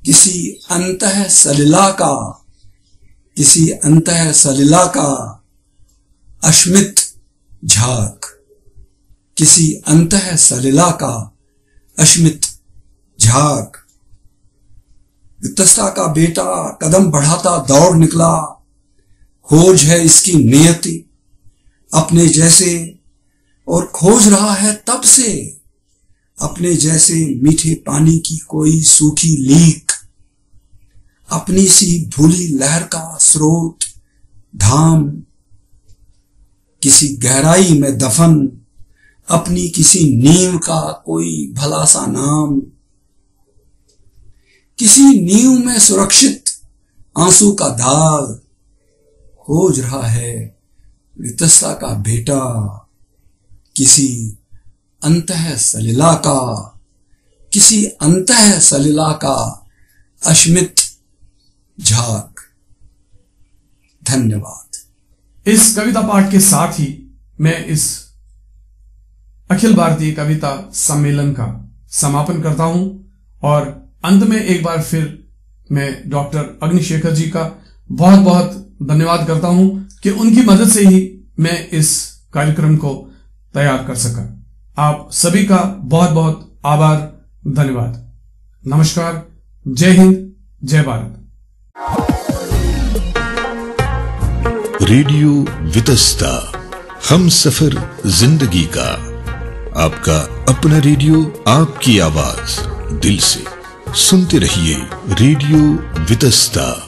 किसी अंतः सलिला का, किसी अंतः सलिला का अश्मित झाग, किसी अंतः सलिला का अश्मित झाग। वितस्ता का बेटा कदम बढ़ाता दौड़ निकला, खोज है इसकी नियति, अपने जैसे, और खोज रहा है तब से, अपने जैसे मीठे पानी की कोई सूखी लीक। अपनी सी भूली लहर का स्रोत धाम, किसी गहराई में दफन, अपनी किसी नींव का कोई भला सा नाम। किसी नींव में सुरक्षित आंसू का दाग, खोज रहा है वितस्ता का बेटा। किसी अंतः सलिला का, किसी अंतः सलिला का अश्मित झाग। धन्यवाद। इस कविता पाठ के साथ ही मैं इस अखिल भारतीय कविता सम्मेलन का समापन करता हूं और अंत में एक बार फिर मैं डॉक्टर अग्निशेखर जी का बहुत बहुत धन्यवाद करता हूं कि उनकी मदद से ही मैं इस कार्यक्रम को तैयार कर सका। आप सभी का बहुत बहुत आभार, धन्यवाद। नमस्कार, जय हिंद, जय भारत। रेडियो वितस्ता, हम सफर जिंदगी का, आपका अपना रेडियो, आपकी आवाज। दिल से। सुनते रहिए रेडियो वितस्ता।